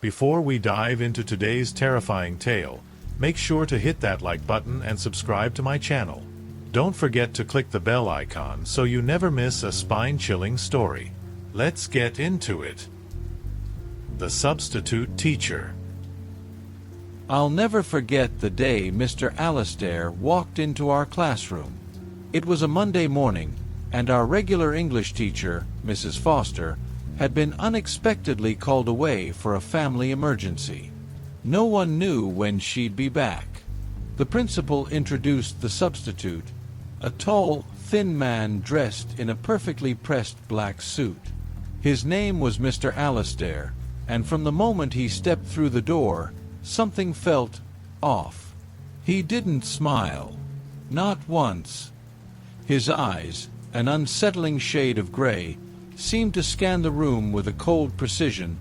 Before we dive into today's terrifying tale, make sure to hit that like button and subscribe to my channel. Don't forget to click the bell icon so you never miss a spine-chilling story. Let's get into it. The Substitute Teacher. I'll never forget the day Mr. Alastair walked into our classroom. It was a Monday morning, and our regular English teacher, Mrs. Foster, had been unexpectedly called away for a family emergency. No one knew when she'd be back. The principal introduced the substitute, a tall, thin man dressed in a perfectly pressed black suit. His name was Mr. Alastair, and from the moment he stepped through the door, something felt off. He didn't smile. Not once. His eyes, an unsettling shade of gray, seemed to scan the room with a cold precision,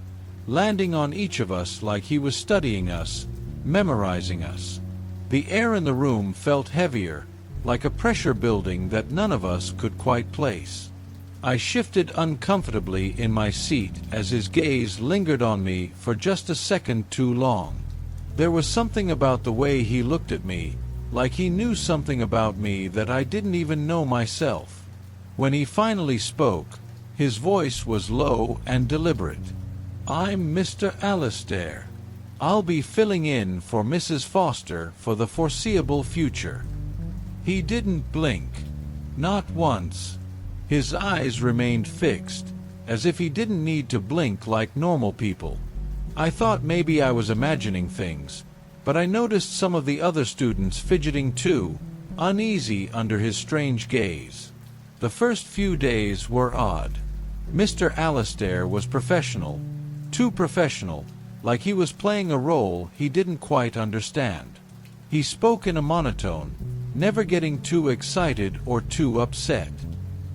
landing on each of us like he was studying us, memorizing us. The air in the room felt heavier, like a pressure building that none of us could quite place. I shifted uncomfortably in my seat as his gaze lingered on me for just a second too long. There was something about the way he looked at me, like he knew something about me that I didn't even know myself. When he finally spoke, his voice was low and deliberate. "I'm Mr. Alastair. I'll be filling in for Mrs. Foster for the foreseeable future." He didn't blink. Not once. His eyes remained fixed, as if he didn't need to blink like normal people. I thought maybe I was imagining things, but I noticed some of the other students fidgeting too, uneasy under his strange gaze. The first few days were odd. Mr. Alastair was professional, too professional, like he was playing a role he didn't quite understand. He spoke in a monotone, never getting too excited or too upset.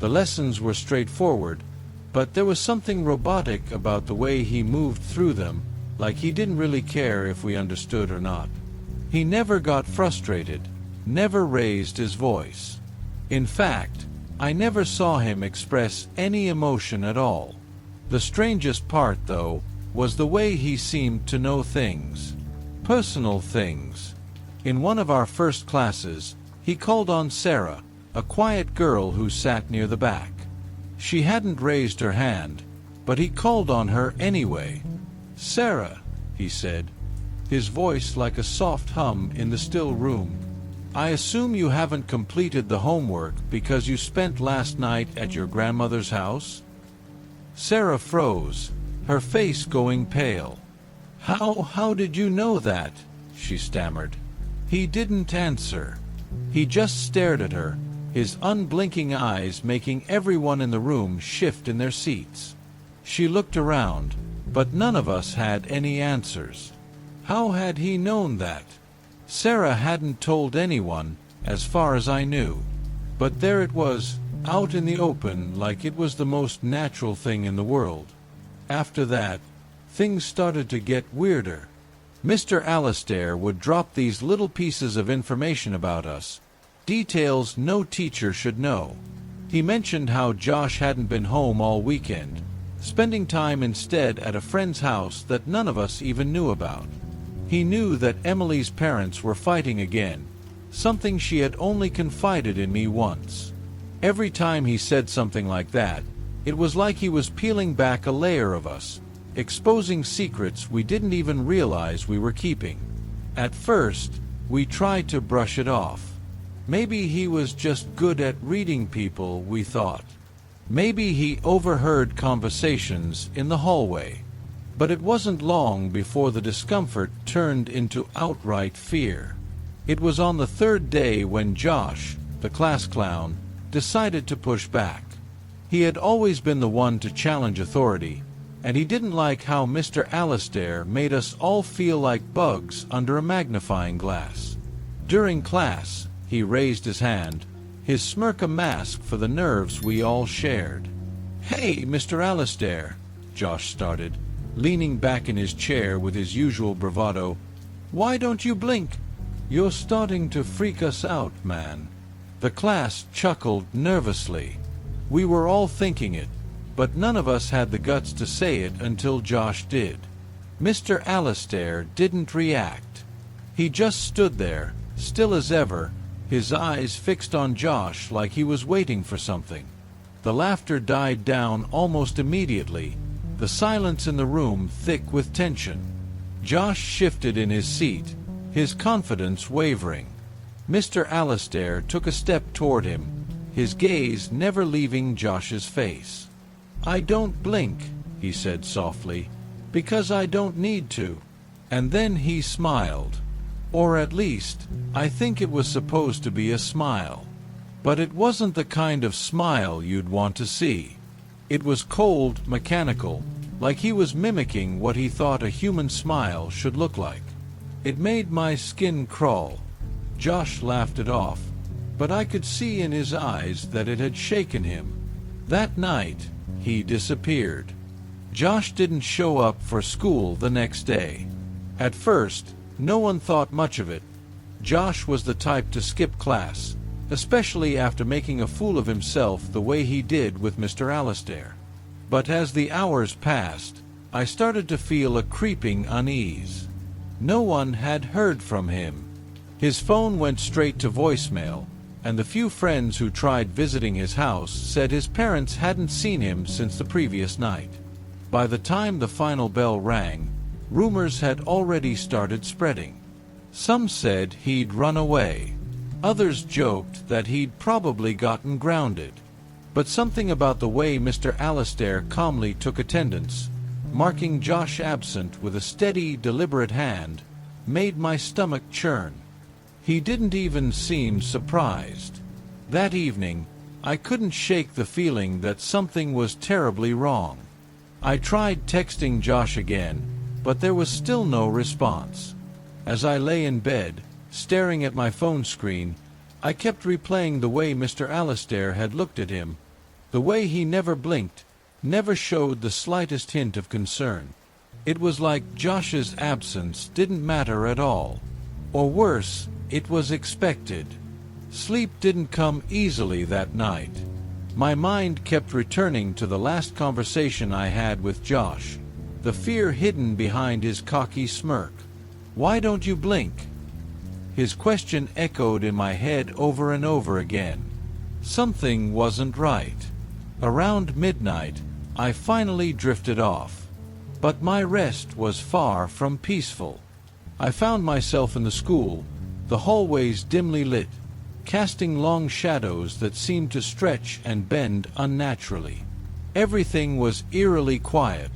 The lessons were straightforward, but there was something robotic about the way he moved through them, like he didn't really care if we understood or not. He never got frustrated, never raised his voice. In fact, I never saw him express any emotion at all. The strangest part, though, was the way he seemed to know things. Personal things. In one of our first classes, he called on Sarah, a quiet girl who sat near the back. She hadn't raised her hand, but he called on her anyway. "Sarah," he said, his voice like a soft hum in the still room. "I assume you haven't completed the homework because you spent last night at your grandmother's house?" Sarah froze, her face going pale. How did you know that?" she stammered. He didn't answer. He just stared at her, his unblinking eyes making everyone in the room shift in their seats. She looked around, but none of us had any answers. How had he known that? Sarah hadn't told anyone, as far as I knew. But there it was, out in the open like it was the most natural thing in the world. After that, things started to get weirder. Mr. Alastair would drop these little pieces of information about us, details no teacher should know. He mentioned how Josh hadn't been home all weekend, spending time instead at a friend's house that none of us even knew about. He knew that Emily's parents were fighting again, something she had only confided in me once. Every time he said something like that, it was like he was peeling back a layer of us, exposing secrets we didn't even realize we were keeping. At first, we tried to brush it off. Maybe he was just good at reading people, we thought. Maybe he overheard conversations in the hallway. But it wasn't long before the discomfort turned into outright fear. It was on the third day when Josh, the class clown, decided to push back. He had always been the one to challenge authority, and he didn't like how Mr. Alastair made us all feel like bugs under a magnifying glass. During class, he raised his hand, his smirk a mask for the nerves we all shared. "Hey, Mr. Alastair," Josh started, leaning back in his chair with his usual bravado. "Why don't you blink? You're starting to freak us out, man." The class chuckled nervously. We were all thinking it, but none of us had the guts to say it until Josh did. Mr. Alastair didn't react. He just stood there, still as ever, his eyes fixed on Josh like he was waiting for something. The laughter died down almost immediately, the silence in the room thick with tension. Josh shifted in his seat, his confidence wavering. Mr. Alastair took a step toward him, his gaze never leaving Josh's face. "I don't blink," he said softly, "because I don't need to." And then he smiled. Or at least, I think it was supposed to be a smile. But it wasn't the kind of smile you'd want to see. It was cold, mechanical, like he was mimicking what he thought a human smile should look like. It made my skin crawl. Josh laughed it off, but I could see in his eyes that it had shaken him. That night, he disappeared. Josh didn't show up for school the next day. At first, no one thought much of it. Josh was the type to skip class, especially after making a fool of himself the way he did with Mr. Alastair. But as the hours passed, I started to feel a creeping unease. No one had heard from him. His phone went straight to voicemail, and the few friends who tried visiting his house said his parents hadn't seen him since the previous night. By the time the final bell rang, rumors had already started spreading. Some said he'd run away. Others joked that he'd probably gotten grounded. But something about the way Mr. Alastair calmly took attendance, marking Josh absent with a steady, deliberate hand, made my stomach churn. He didn't even seem surprised. That evening, I couldn't shake the feeling that something was terribly wrong. I tried texting Josh again, but there was still no response. As I lay in bed, staring at my phone screen, I kept replaying the way Mr. Alastair had looked at him, the way he never blinked, never showed the slightest hint of concern. It was like Josh's absence didn't matter at all. Or worse, it was expected. Sleep didn't come easily that night. My mind kept returning to the last conversation I had with Josh, the fear hidden behind his cocky smirk. "Why don't you blink?" His question echoed in my head over and over again. Something wasn't right. Around midnight, I finally drifted off. But my rest was far from peaceful. I found myself in the school, the hallways dimly lit, casting long shadows that seemed to stretch and bend unnaturally. Everything was eerily quiet,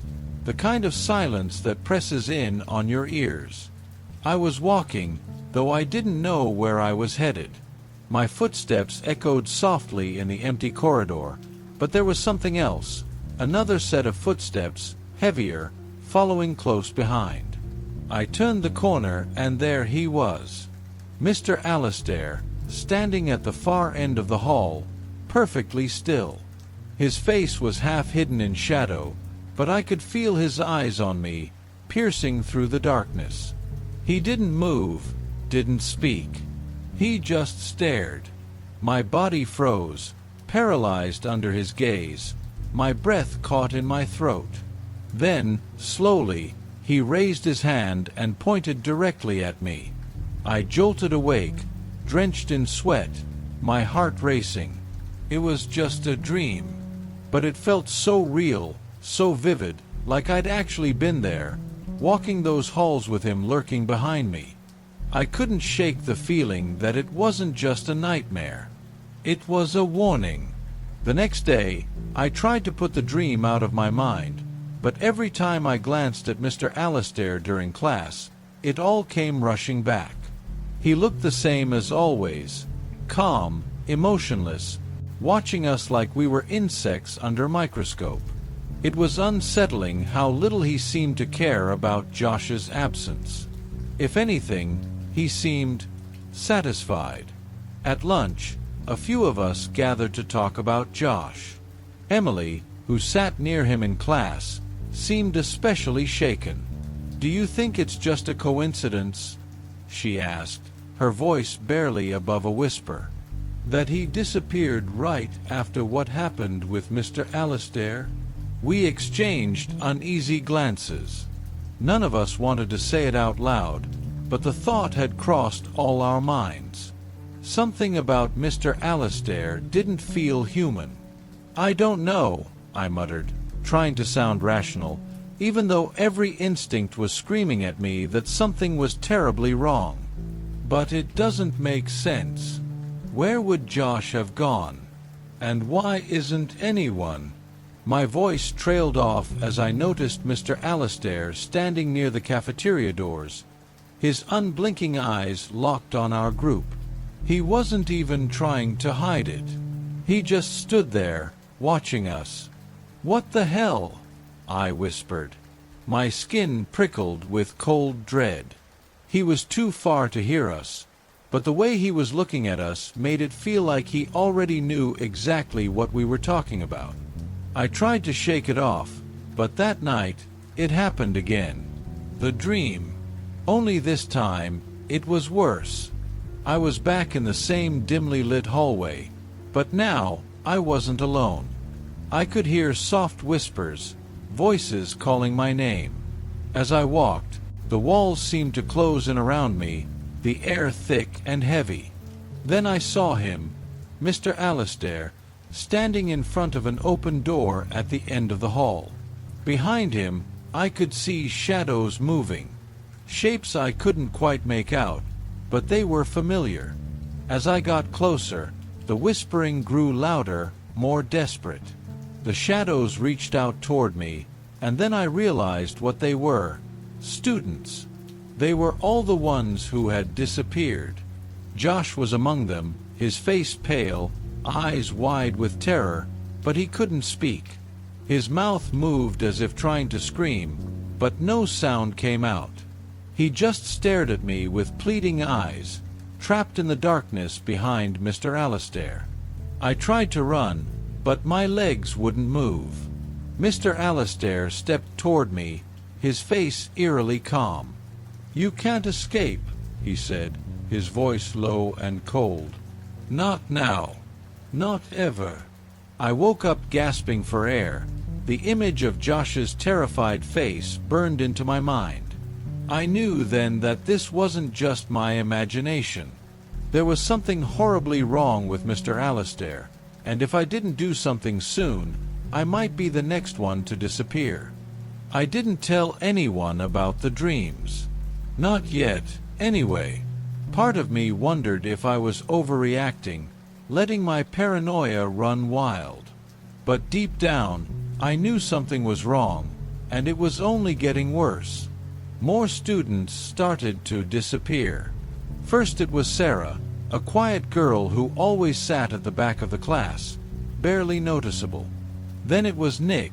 the kind of silence that presses in on your ears. I was walking, though I didn't know where I was headed. My footsteps echoed softly in the empty corridor, but there was something else, another set of footsteps, heavier, following close behind. I turned the corner, and there he was. Mr. Alastair, standing at the far end of the hall, perfectly still. His face was half hidden in shadow, but I could feel his eyes on me, piercing through the darkness. He didn't move, didn't speak. He just stared. My body froze, paralyzed under his gaze, my breath caught in my throat. Then, slowly, he raised his hand and pointed directly at me. I jolted awake, drenched in sweat, my heart racing. It was just a dream, but it felt so real, so vivid, like I'd actually been there, walking those halls with him lurking behind me. I couldn't shake the feeling that it wasn't just a nightmare. It was a warning. The next day, I tried to put the dream out of my mind, but every time I glanced at Mr. Alastair during class, it all came rushing back. He looked the same as always, calm, emotionless, watching us like we were insects under a microscope. It was unsettling how little he seemed to care about Josh's absence. If anything, he seemed satisfied. At lunch, a few of us gathered to talk about Josh. Emily, who sat near him in class, seemed especially shaken. "Do you think it's just a coincidence?" she asked, her voice barely above a whisper. "That he disappeared right after what happened with Mr. Alastair?" We exchanged uneasy glances. None of us wanted to say it out loud, but the thought had crossed all our minds. Something about Mr. Alastair didn't feel human. "I don't know," I muttered, trying to sound rational, even though every instinct was screaming at me that something was terribly wrong. "But it doesn't make sense. Where would Josh have gone? And why isn't anyone?" My voice trailed off as I noticed Mr. Alastair standing near the cafeteria doors, his unblinking eyes locked on our group. He wasn't even trying to hide it. He just stood there, watching us. "What the hell?" I whispered. My skin prickled with cold dread. He was too far to hear us, but the way he was looking at us made it feel like he already knew exactly what we were talking about. I tried to shake it off, but that night, it happened again. The dream. Only this time, it was worse. I was back in the same dimly lit hallway, but now I wasn't alone. I could hear soft whispers, voices calling my name. As I walked, the walls seemed to close in around me, the air thick and heavy. Then I saw him, Mr. Alastair, standing in front of an open door at the end of the hall. Behind him, I could see shadows moving. Shapes I couldn't quite make out, but they were familiar. As I got closer, the whispering grew louder, more desperate. The shadows reached out toward me, and then I realized what they were. Students. They were all the ones who had disappeared. Josh was among them, his face pale, eyes wide with terror, but he couldn't speak. His mouth moved as if trying to scream, but no sound came out. He just stared at me with pleading eyes, trapped in the darkness behind Mr. Alastair. I tried to run, but my legs wouldn't move. Mr. Alastair stepped toward me, his face eerily calm. "You can't escape," he said, his voice low and cold. "Not now. Not ever." I woke up gasping for air. The image of Josh's terrified face burned into my mind. I knew then that this wasn't just my imagination. There was something horribly wrong with Mr. Alastair, and if I didn't do something soon, I might be the next one to disappear. I didn't tell anyone about the dreams. Not yet, anyway. Part of me wondered if I was overreacting, letting my paranoia run wild. But deep down, I knew something was wrong, and it was only getting worse. More students started to disappear. First it was Sarah, a quiet girl who always sat at the back of the class, barely noticeable. Then it was Nick,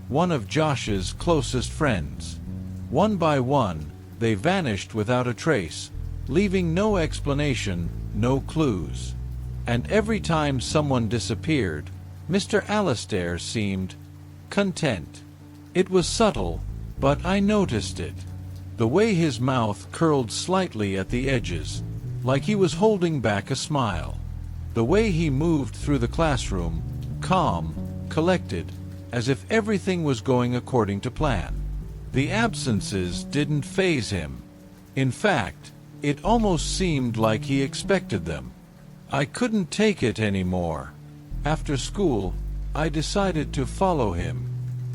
one of Josh's closest friends. One by one, they vanished without a trace, leaving no explanation, no clues. And every time someone disappeared, Mr. Alastair seemed content. It was subtle, but I noticed it. The way his mouth curled slightly at the edges, like he was holding back a smile. The way he moved through the classroom, calm, collected, as if everything was going according to plan. The absences didn't faze him. In fact, it almost seemed like he expected them. I couldn't take it anymore. After school, I decided to follow him.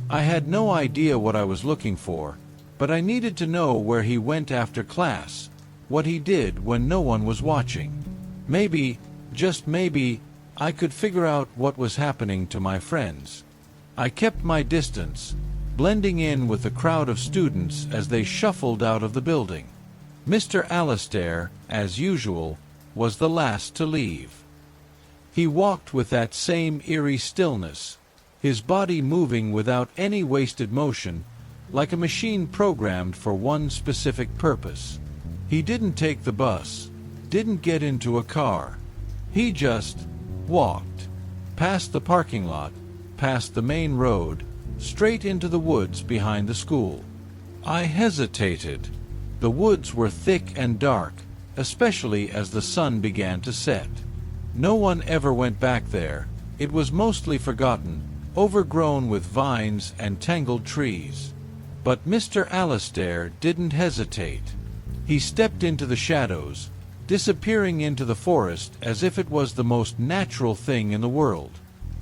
I had no idea what I was looking for, but I needed to know where he went after class, what he did when no one was watching. Maybe, just maybe, I could figure out what was happening to my friends. I kept my distance, blending in with the crowd of students as they shuffled out of the building. Mr. Alastair, as usual, was the last to leave. He walked with that same eerie stillness, his body moving without any wasted motion, like a machine programmed for one specific purpose. He didn't take the bus, didn't get into a car. He just walked, past the parking lot, past the main road, straight into the woods behind the school. I hesitated. The woods were thick and dark, especially as the sun began to set. No one ever went back there. It was mostly forgotten, overgrown with vines and tangled trees. But Mr. Alastair didn't hesitate. He stepped into the shadows, disappearing into the forest as if it was the most natural thing in the world.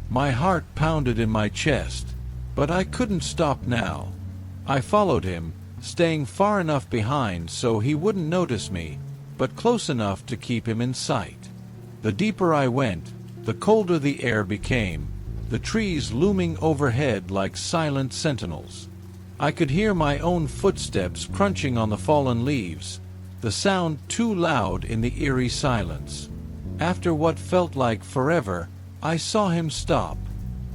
My heart pounded in my chest, but I couldn't stop now. I followed him, staying far enough behind so he wouldn't notice me, but close enough to keep him in sight. The deeper I went, the colder the air became, the trees looming overhead like silent sentinels. I could hear my own footsteps crunching on the fallen leaves, the sound too loud in the eerie silence. After what felt like forever, I saw him stop.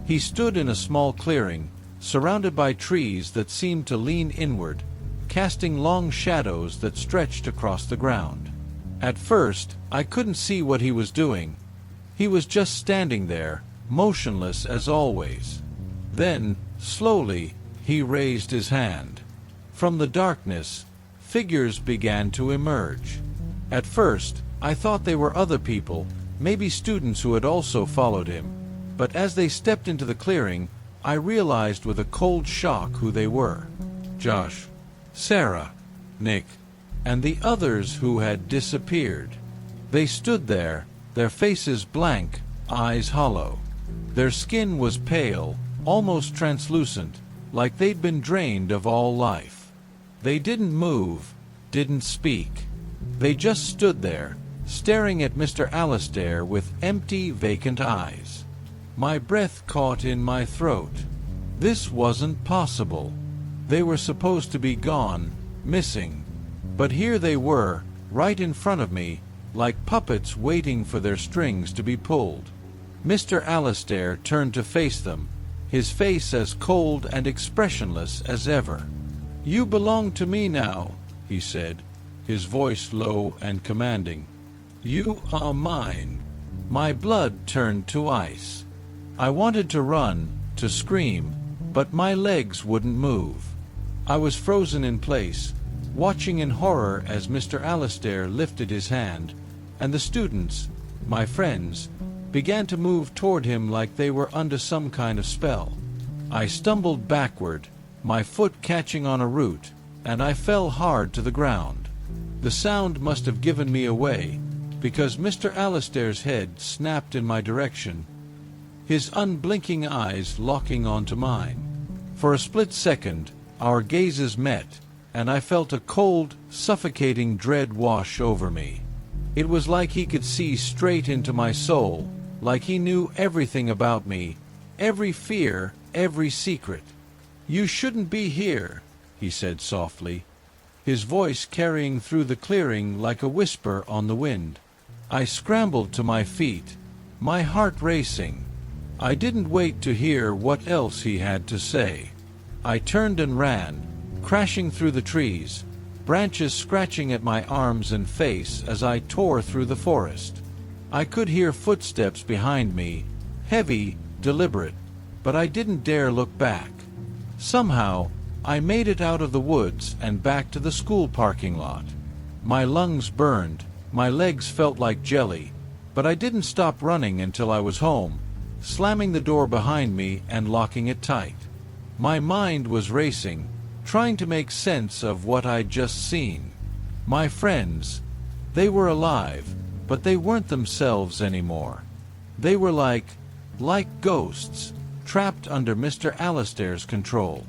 He stood in a small clearing, surrounded by trees that seemed to lean inward, casting long shadows that stretched across the ground. At first, I couldn't see what he was doing. He was just standing there, motionless as always. Then, slowly, he raised his hand. From the darkness, figures began to emerge. At first, I thought they were other people, maybe students who had also followed him. But as they stepped into the clearing, I realized with a cold shock who they were. Josh, Sarah, Nick, and the others who had disappeared. They stood there, their faces blank, eyes hollow. Their skin was pale, almost translucent, like they'd been drained of all life. They didn't move, didn't speak. They just stood there, staring at Mr. Alastair with empty, vacant eyes. My breath caught in my throat. This wasn't possible. They were supposed to be gone, missing. But here they were, right in front of me, like puppets waiting for their strings to be pulled. Mr. Alastair turned to face them, his face as cold and expressionless as ever. "You belong to me now," he said, his voice low and commanding. "You are mine." My blood turned to ice. I wanted to run, to scream, but my legs wouldn't move. I was frozen in place, watching in horror as Mr. Alastair lifted his hand, and the students, my friends, began to move toward him like they were under some kind of spell. I stumbled backward, my foot catching on a root, and I fell hard to the ground. The sound must have given me away, because Mr. Alastair's head snapped in my direction, his unblinking eyes locking onto mine. For a split second, our gazes met, and I felt a cold, suffocating dread wash over me. It was like he could see straight into my soul, like he knew everything about me, every fear, every secret. "You shouldn't be here," he said softly, his voice carrying through the clearing like a whisper on the wind. I scrambled to my feet, my heart racing. I didn't wait to hear what else he had to say. I turned and ran, crashing through the trees, branches scratching at my arms and face as I tore through the forest. I could hear footsteps behind me, heavy, deliberate, but I didn't dare look back. Somehow, I made it out of the woods and back to the school parking lot. My lungs burned, my legs felt like jelly, but I didn't stop running until I was home, slamming the door behind me and locking it tight. My mind was racing, trying to make sense of what I'd just seen. My friends, they were alive, but they weren't themselves anymore. They were like ghosts, trapped under Mr. Alastair's control.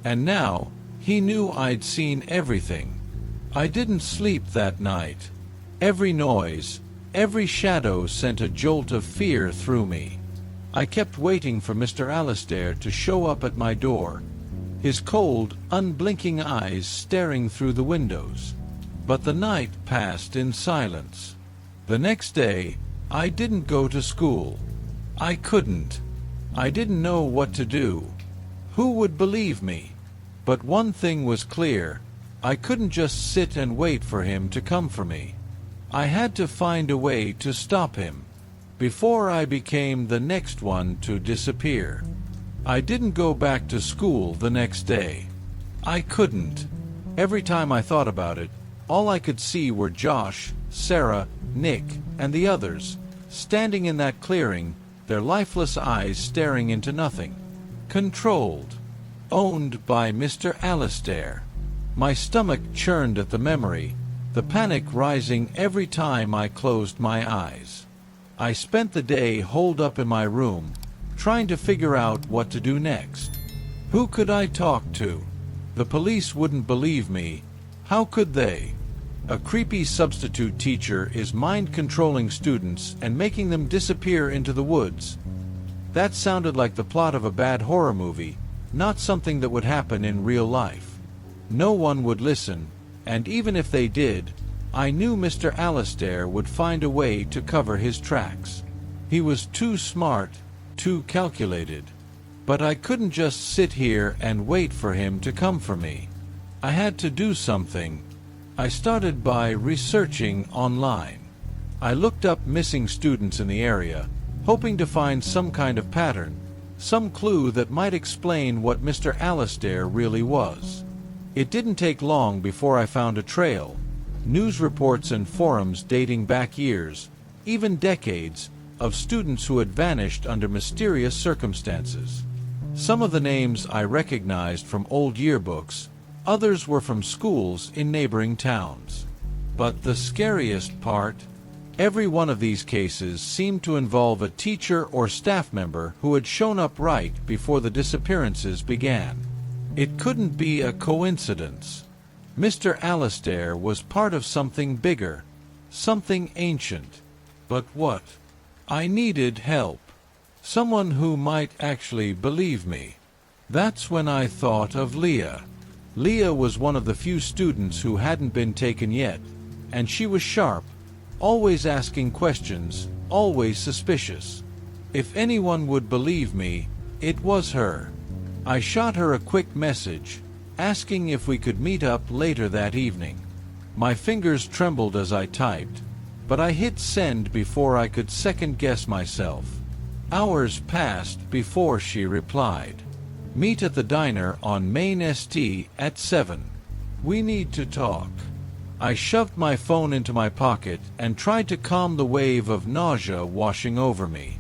And now, he knew I'd seen everything. I didn't sleep that night. Every noise, every shadow sent a jolt of fear through me. I kept waiting for Mr. Alastair to show up at my door, his cold, unblinking eyes staring through the windows. But the night passed in silence. The next day, I didn't go to school. I couldn't. I didn't know what to do. Who would believe me? But one thing was clear. I couldn't just sit and wait for him to come for me. I had to find a way to stop him, before I became the next one to disappear. I didn't go back to school the next day. I couldn't. Every time I thought about it, all I could see were Josh, Sarah, Nick, and the others, standing in that clearing, their lifeless eyes staring into nothing. Controlled. Owned by Mr. Alastair. My stomach churned at the memory, the panic rising every time I closed my eyes. I spent the day holed up in my room, trying to figure out what to do next. Who could I talk to? The police wouldn't believe me. How could they? A creepy substitute teacher is mind-controlling students and making them disappear into the woods. That sounded like the plot of a bad horror movie, not something that would happen in real life. No one would listen, and even if they did, I knew Mr. Alastair would find a way to cover his tracks. He was too smart, too calculated. But I couldn't just sit here and wait for him to come for me. I had to do something. I started by researching online. I looked up missing students in the area, hoping to find some kind of pattern, some clue that might explain what Mr. Alastair really was. It didn't take long before I found a trail, news reports and forums dating back years, even decades, of students who had vanished under mysterious circumstances. Some of the names I recognized from old yearbooks, others were from schools in neighboring towns. But the scariest part, every one of these cases seemed to involve a teacher or staff member who had shown up right before the disappearances began. It couldn't be a coincidence. Mr. Alastair was part of something bigger, something ancient. But what? I needed help. Someone who might actually believe me. That's when I thought of Leah. Leah was one of the few students who hadn't been taken yet, and she was sharp, always asking questions, always suspicious. If anyone would believe me, it was her. I shot her a quick message, asking if we could meet up later that evening. My fingers trembled as I typed, but I hit send before I could second-guess myself. Hours passed before she replied. Meet at the diner on Main St. at 7. We need to talk. I shoved my phone into my pocket and tried to calm the wave of nausea washing over me.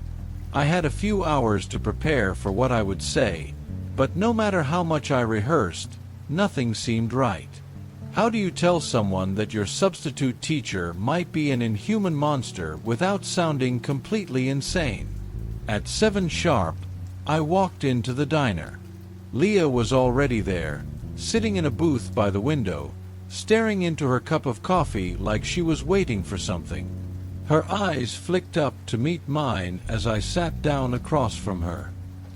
I had a few hours to prepare for what I would say, but no matter how much I rehearsed, nothing seemed right. How do you tell someone that your substitute teacher might be an inhuman monster without sounding completely insane? At 7 sharp, I walked into the diner. Leah was already there, sitting in a booth by the window, staring into her cup of coffee like she was waiting for something. Her eyes flicked up to meet mine as I sat down across from her.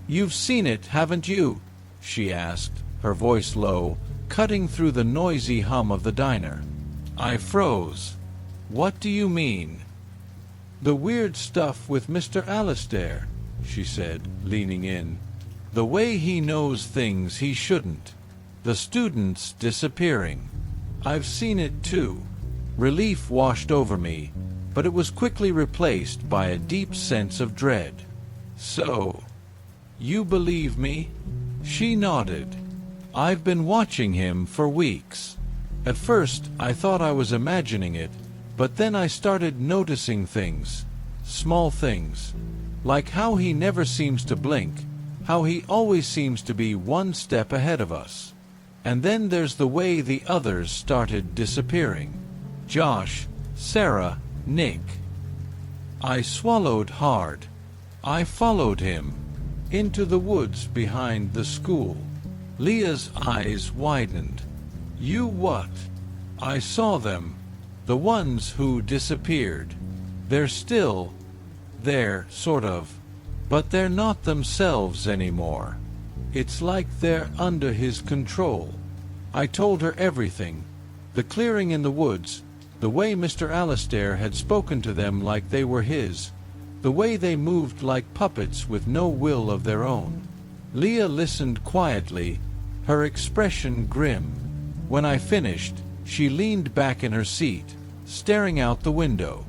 "You've seen it, haven't you?" she asked, her voice low, cutting through the noisy hum of the diner. I froze. "What do you mean?" "The weird stuff with Mr. Alastair," she said, leaning in. "The way he knows things he shouldn't. The students disappearing. I've seen it too." Relief washed over me, but it was quickly replaced by a deep sense of dread. "So, you believe me?" She nodded. "I've been watching him for weeks. At first, I thought I was imagining it, but then I started noticing things, small things, like how he never seems to blink, how he always seems to be one step ahead of us. And then there's the way the others started disappearing. Josh, Sarah, Nick." I swallowed hard. I followed him into the woods behind the school. Leah's eyes widened. "You what?" "I saw them. The ones who disappeared. They're still there, sort of. But they're not themselves anymore. It's like they're under his control." I told her everything. The clearing in the woods, the way Mr. Alastair had spoken to them like they were his, the way they moved like puppets with no will of their own. Leah listened quietly, her expression grim. When I finished, she leaned back in her seat, staring out the window.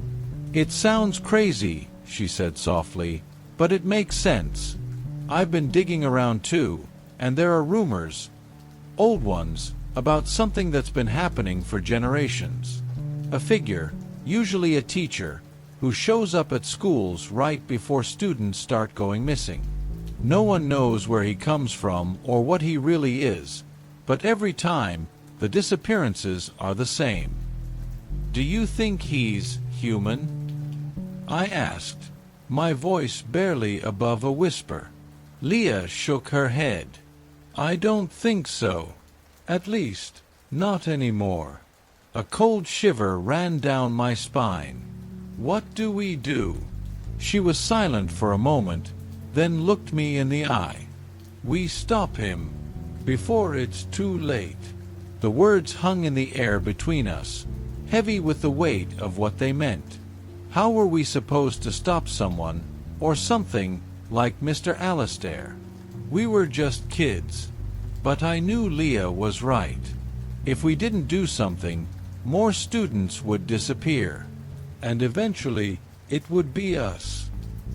"It sounds crazy," she said softly, "but it makes sense. I've been digging around too, and there are rumors, old ones, about something that's been happening for generations. A figure, usually a teacher, who shows up at schools right before students start going missing. No one knows where he comes from or what he really is, but every time, the disappearances are the same. Do you think he's human? I asked, my voice barely above a whisper. Leah shook her head. I don't think so. At least, not anymore. A cold shiver ran down my spine. What do we do? She was silent for a moment, then looked me in the eye. We stop him, before it's too late. The words hung in the air between us, heavy with the weight of what they meant. How were we supposed to stop someone, or something, like Mr. Alastair? We were just kids. But I knew Leah was right. If we didn't do something, more students would disappear. And eventually, it would be us.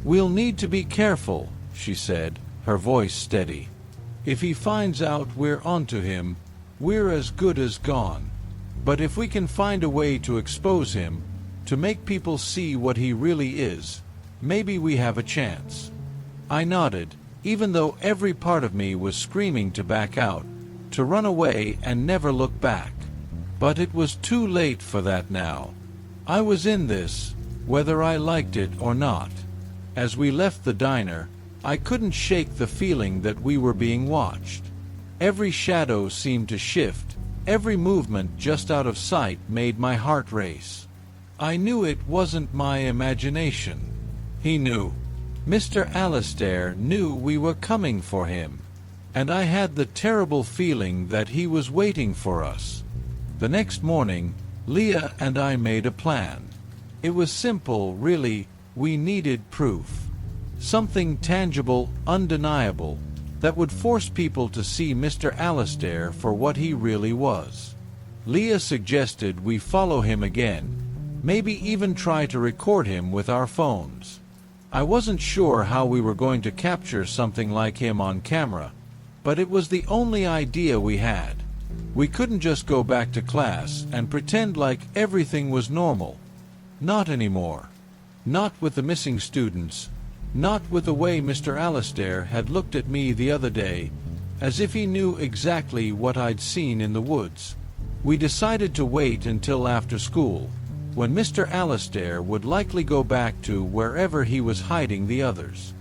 We'll need to be careful, she said, her voice steady. If he finds out we're onto him, we're as good as gone. But if we can find a way to expose him, to make people see what he really is, maybe we have a chance. I nodded, even though every part of me was screaming to back out, to run away and never look back. But it was too late for that now. I was in this, whether I liked it or not. As we left the diner, I couldn't shake the feeling that we were being watched. Every shadow seemed to shift, every movement just out of sight made my heart race. I knew it wasn't my imagination. He knew. Mr. Alastair knew we were coming for him, and I had the terrible feeling that he was waiting for us. The next morning, Leah and I made a plan. It was simple, really. We needed proof. Something tangible, undeniable, that would force people to see Mr. Alastair for what he really was. Leah suggested we follow him again, maybe even try to record him with our phones. I wasn't sure how we were going to capture something like him on camera, but it was the only idea we had. We couldn't just go back to class and pretend like everything was normal. Not anymore. Not with the missing students. Not with the way Mr. Alastair had looked at me the other day, as if he knew exactly what I'd seen in the woods. We decided to wait until after school, when Mr. Alastair would likely go back to wherever he was hiding the others.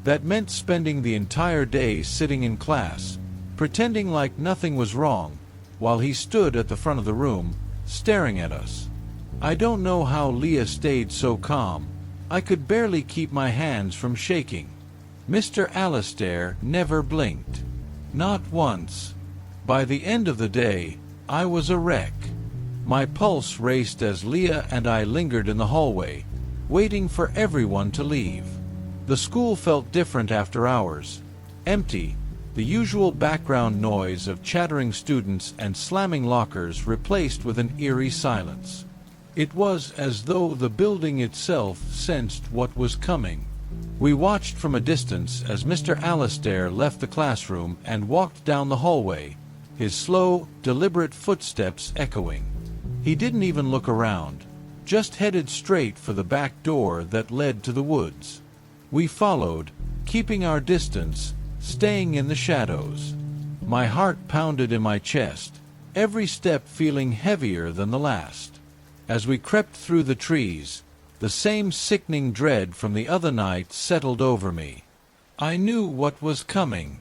That meant spending the entire day sitting in class, pretending like nothing was wrong, while he stood at the front of the room, staring at us. I don't know how Leah stayed so calm. I could barely keep my hands from shaking. Mr. Alastair never blinked. Not once. By the end of the day, I was a wreck. My pulse raced as Leah and I lingered in the hallway, waiting for everyone to leave. The school felt different after hours. Empty, the usual background noise of chattering students and slamming lockers replaced with an eerie silence. It was as though the building itself sensed what was coming. We watched from a distance as Mr. Alastair left the classroom and walked down the hallway, his slow, deliberate footsteps echoing. He didn't even look around, just headed straight for the back door that led to the woods. We followed, keeping our distance, staying in the shadows. My heart pounded in my chest, every step feeling heavier than the last. As we crept through the trees, the same sickening dread from the other night settled over me. I knew what was coming.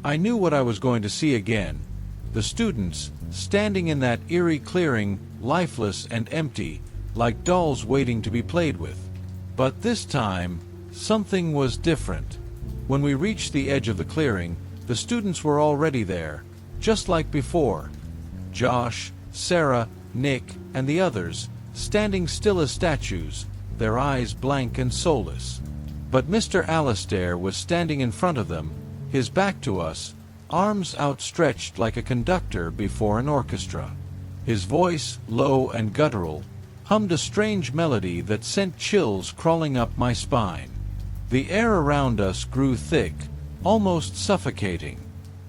I knew what I was going to see again. The students, standing in that eerie clearing, lifeless and empty, like dolls waiting to be played with. But this time, something was different. When we reached the edge of the clearing, the students were already there, just like before. Josh, Sarah, Nick, and the others, standing still as statues, their eyes blank and soulless. But Mr. Alastair was standing in front of them, his back to us, arms outstretched like a conductor before an orchestra. His voice, low and guttural, hummed a strange melody that sent chills crawling up my spine. The air around us grew thick, almost suffocating.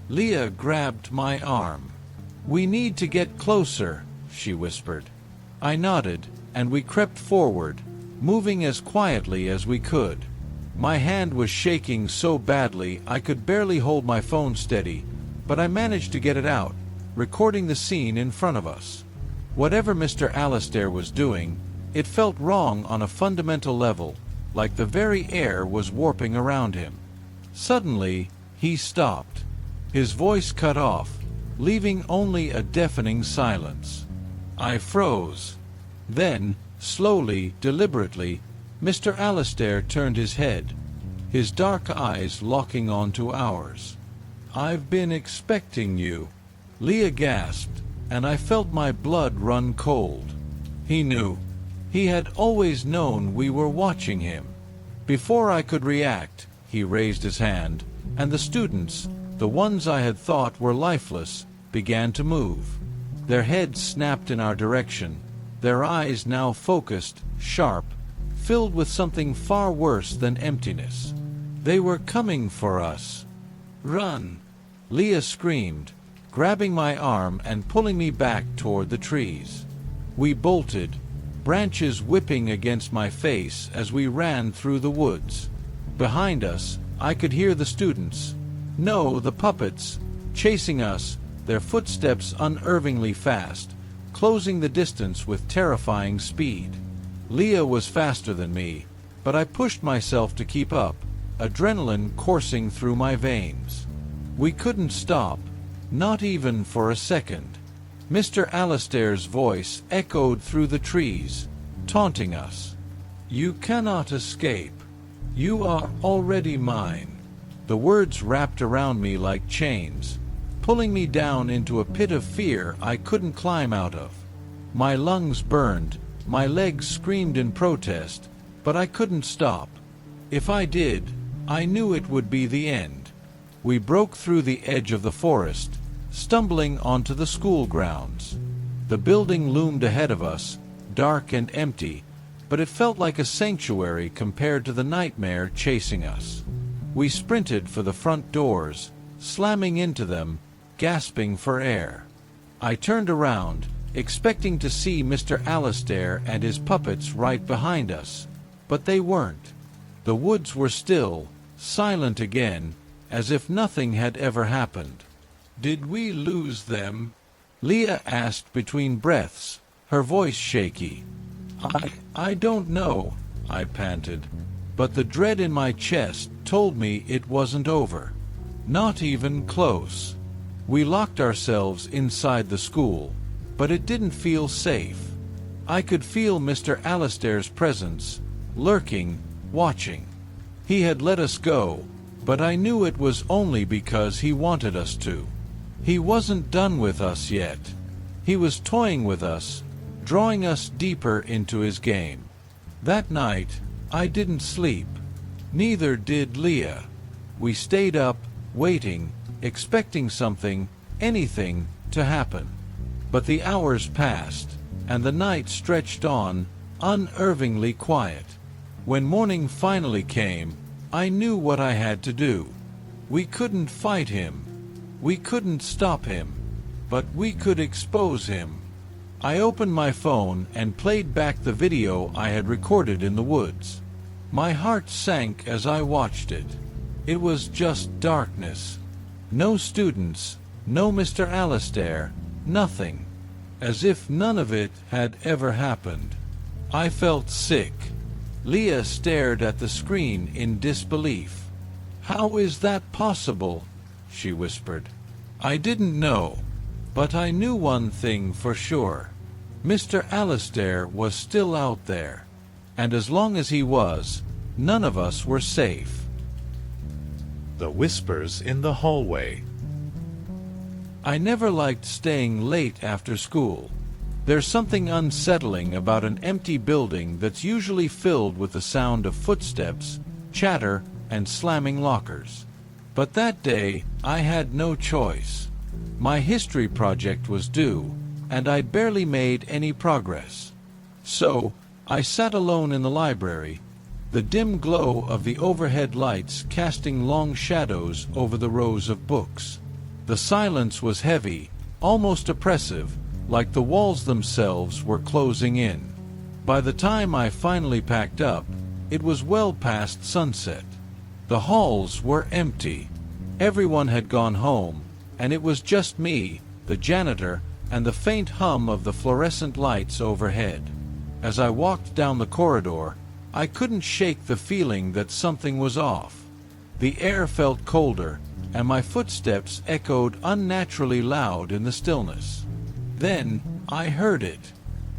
Leah grabbed my arm. "We need to get closer," she whispered. I nodded, and we crept forward, moving as quietly as we could. My hand was shaking so badly I could barely hold my phone steady, but I managed to get it out, recording the scene in front of us. Whatever Mr. Alastair was doing, it felt wrong on a fundamental level, like the very air was warping around him. Suddenly, he stopped. His voice cut off, leaving only a deafening silence. I froze. Then, slowly, deliberately, Mr. Alastair turned his head, his dark eyes locking onto ours. "I've been expecting you," Leah gasped, and I felt my blood run cold. He knew. He had always known we were watching him. Before I could react, he raised his hand, and the students, the ones I had thought were lifeless, began to move. Their heads snapped in our direction, their eyes now focused, sharp, filled with something far worse than emptiness. They were coming for us. "Run!" Leah screamed, grabbing my arm and pulling me back toward the trees. We bolted, branches whipping against my face as we ran through the woods. Behind us, I could hear the students, no, the puppets, chasing us, their footsteps unervingly fast, closing the distance with terrifying speed. Leah was faster than me, but I pushed myself to keep up, adrenaline coursing through my veins. We couldn't stop, not even for a second. Mr. Alastair's voice echoed through the trees, taunting us. "You cannot escape. You are already mine." The words wrapped around me like chains, pulling me down into a pit of fear I couldn't climb out of. My lungs burned, my legs screamed in protest, but I couldn't stop. If I did, I knew it would be the end. We broke through the edge of the forest, stumbling onto the school grounds. The building loomed ahead of us, dark and empty, but it felt like a sanctuary compared to the nightmare chasing us. We sprinted for the front doors, slamming into them, gasping for air. I turned around, expecting to see Mr. Alastair and his puppets right behind us, but they weren't. The woods were still, silent again, as if nothing had ever happened. "Did we lose them?" Leah asked between breaths, her voice shaky. I don't know," I panted, but the dread in my chest told me it wasn't over. Not even close. We locked ourselves inside the school, but it didn't feel safe. I could feel Mr. Alastair's presence, lurking, watching. He had let us go, but I knew it was only because he wanted us to. He wasn't done with us yet. He was toying with us, drawing us deeper into his game. That night, I didn't sleep. Neither did Leah. We stayed up, waiting, expecting something, anything, to happen. But the hours passed, and the night stretched on, unnervingly quiet. When morning finally came, I knew what I had to do. We couldn't fight him. We couldn't stop him. But we could expose him. I opened my phone and played back the video I had recorded in the woods. My heart sank as I watched it. It was just darkness. No students, no Mr. Alastair, nothing. As if none of it had ever happened. I felt sick. Leah stared at the screen in disbelief. "How is that possible?" she whispered. I didn't know, but I knew one thing for sure. Mr. Alastair was still out there, and as long as he was, none of us were safe. The whispers in the hallway. I never liked staying late after school. There's something unsettling about an empty building that's usually filled with the sound of footsteps, chatter, and slamming lockers. But that day, I had no choice. My history project was due, and I'd barely made any progress. So, I sat alone in the library, the dim glow of the overhead lights casting long shadows over the rows of books. The silence was heavy, almost oppressive, like the walls themselves were closing in. By the time I finally packed up, It was well past sunset. The halls were empty. Everyone had gone home, and it was just me, the janitor, and the faint hum of the fluorescent lights overhead. As I walked down the corridor, I couldn't shake the feeling that something was off. The air felt colder, and my footsteps echoed unnaturally loud in the stillness. Then I heard it.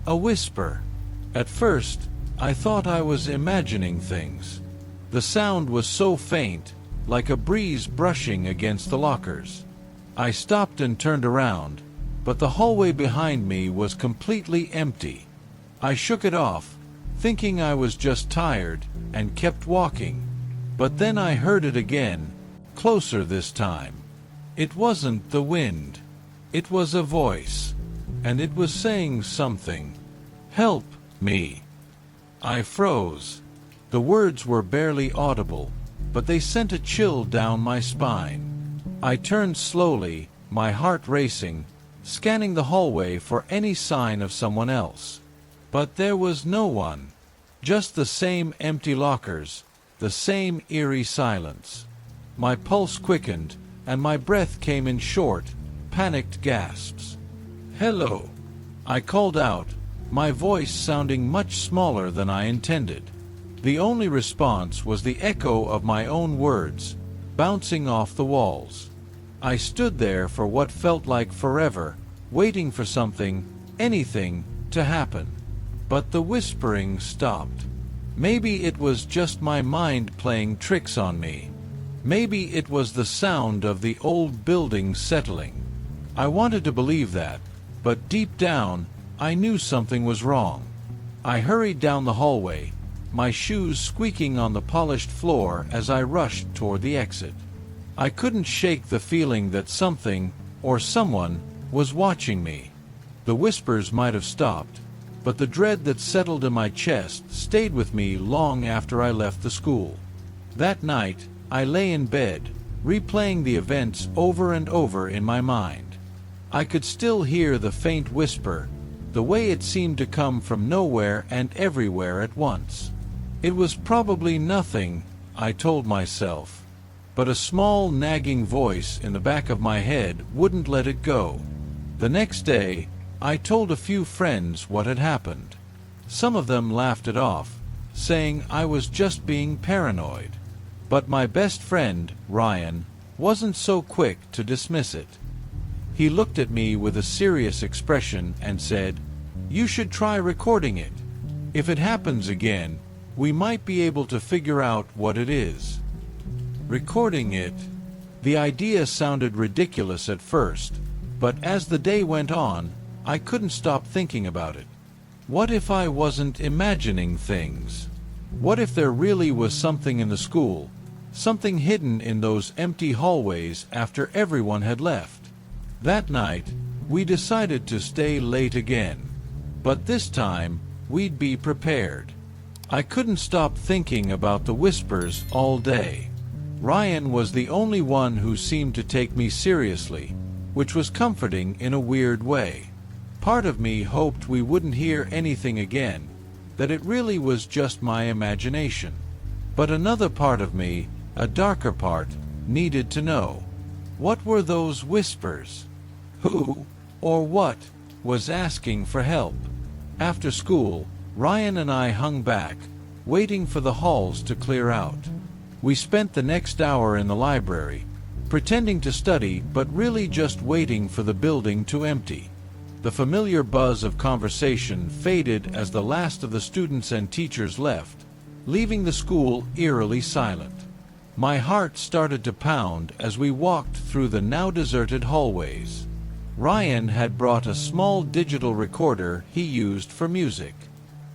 A whisper. At first, I thought I was imagining things. The sound was so faint, like a breeze brushing against the lockers. I stopped and turned around, but the hallway behind me was completely empty. I shook it off, thinking I was just tired, and kept walking. But then I heard it again, closer this time. It wasn't the wind. It was a voice, and it was saying something. "Help me." I froze. The words were barely audible, but they sent a chill down my spine. I turned slowly, my heart racing, scanning the hallway for any sign of someone else. But there was no one. Just the same empty lockers, the same eerie silence. My pulse quickened, and my breath came in short, panicked gasps. "Hello," I called out, my voice sounding much smaller than I intended. The only response was the echo of my own words, bouncing off the walls. I stood there for what felt like forever, waiting for something, anything, to happen. But the whispering stopped. Maybe it was just my mind playing tricks on me. Maybe it was the sound of the old building settling. I wanted to believe that, but deep down, I knew something was wrong. I hurried down the hallway, my shoes squeaking on the polished floor as I rushed toward the exit. I couldn't shake the feeling that something, or someone, was watching me. The whispers might have stopped, but the dread that settled in my chest stayed with me long after I left the school. That night, I lay in bed, replaying the events over and over in my mind. I could still hear the faint whisper, the way it seemed to come from nowhere and everywhere at once. It was probably nothing, I told myself, but a small nagging voice in the back of my head wouldn't let it go. The next day, I told a few friends what had happened. Some of them laughed it off, saying I was just being paranoid. But my best friend, Ryan, wasn't so quick to dismiss it. He looked at me with a serious expression and said, "You should try recording it. If it happens again, we might be able to figure out what it is." Recording it? The idea sounded ridiculous at first, but as the day went on, I couldn't stop thinking about it. What if I wasn't imagining things? What if there really was something in the school, something hidden in those empty hallways after everyone had left? That night, we decided to stay late again. But this time, we'd be prepared. I couldn't stop thinking about the whispers all day. Ryan was the only one who seemed to take me seriously, which was comforting in a weird way. Part of me hoped we wouldn't hear anything again, that it really was just my imagination. But another part of me, a darker part, needed to know. What were those whispers? Who, or what, was asking for help? After school, Ryan and I hung back, waiting for the halls to clear out. We spent the next hour in the library, pretending to study but really just waiting for the building to empty. The familiar buzz of conversation faded as the last of the students and teachers left, leaving the school eerily silent. My heart started to pound as we walked through the now deserted hallways. Ryan had brought a small digital recorder he used for music.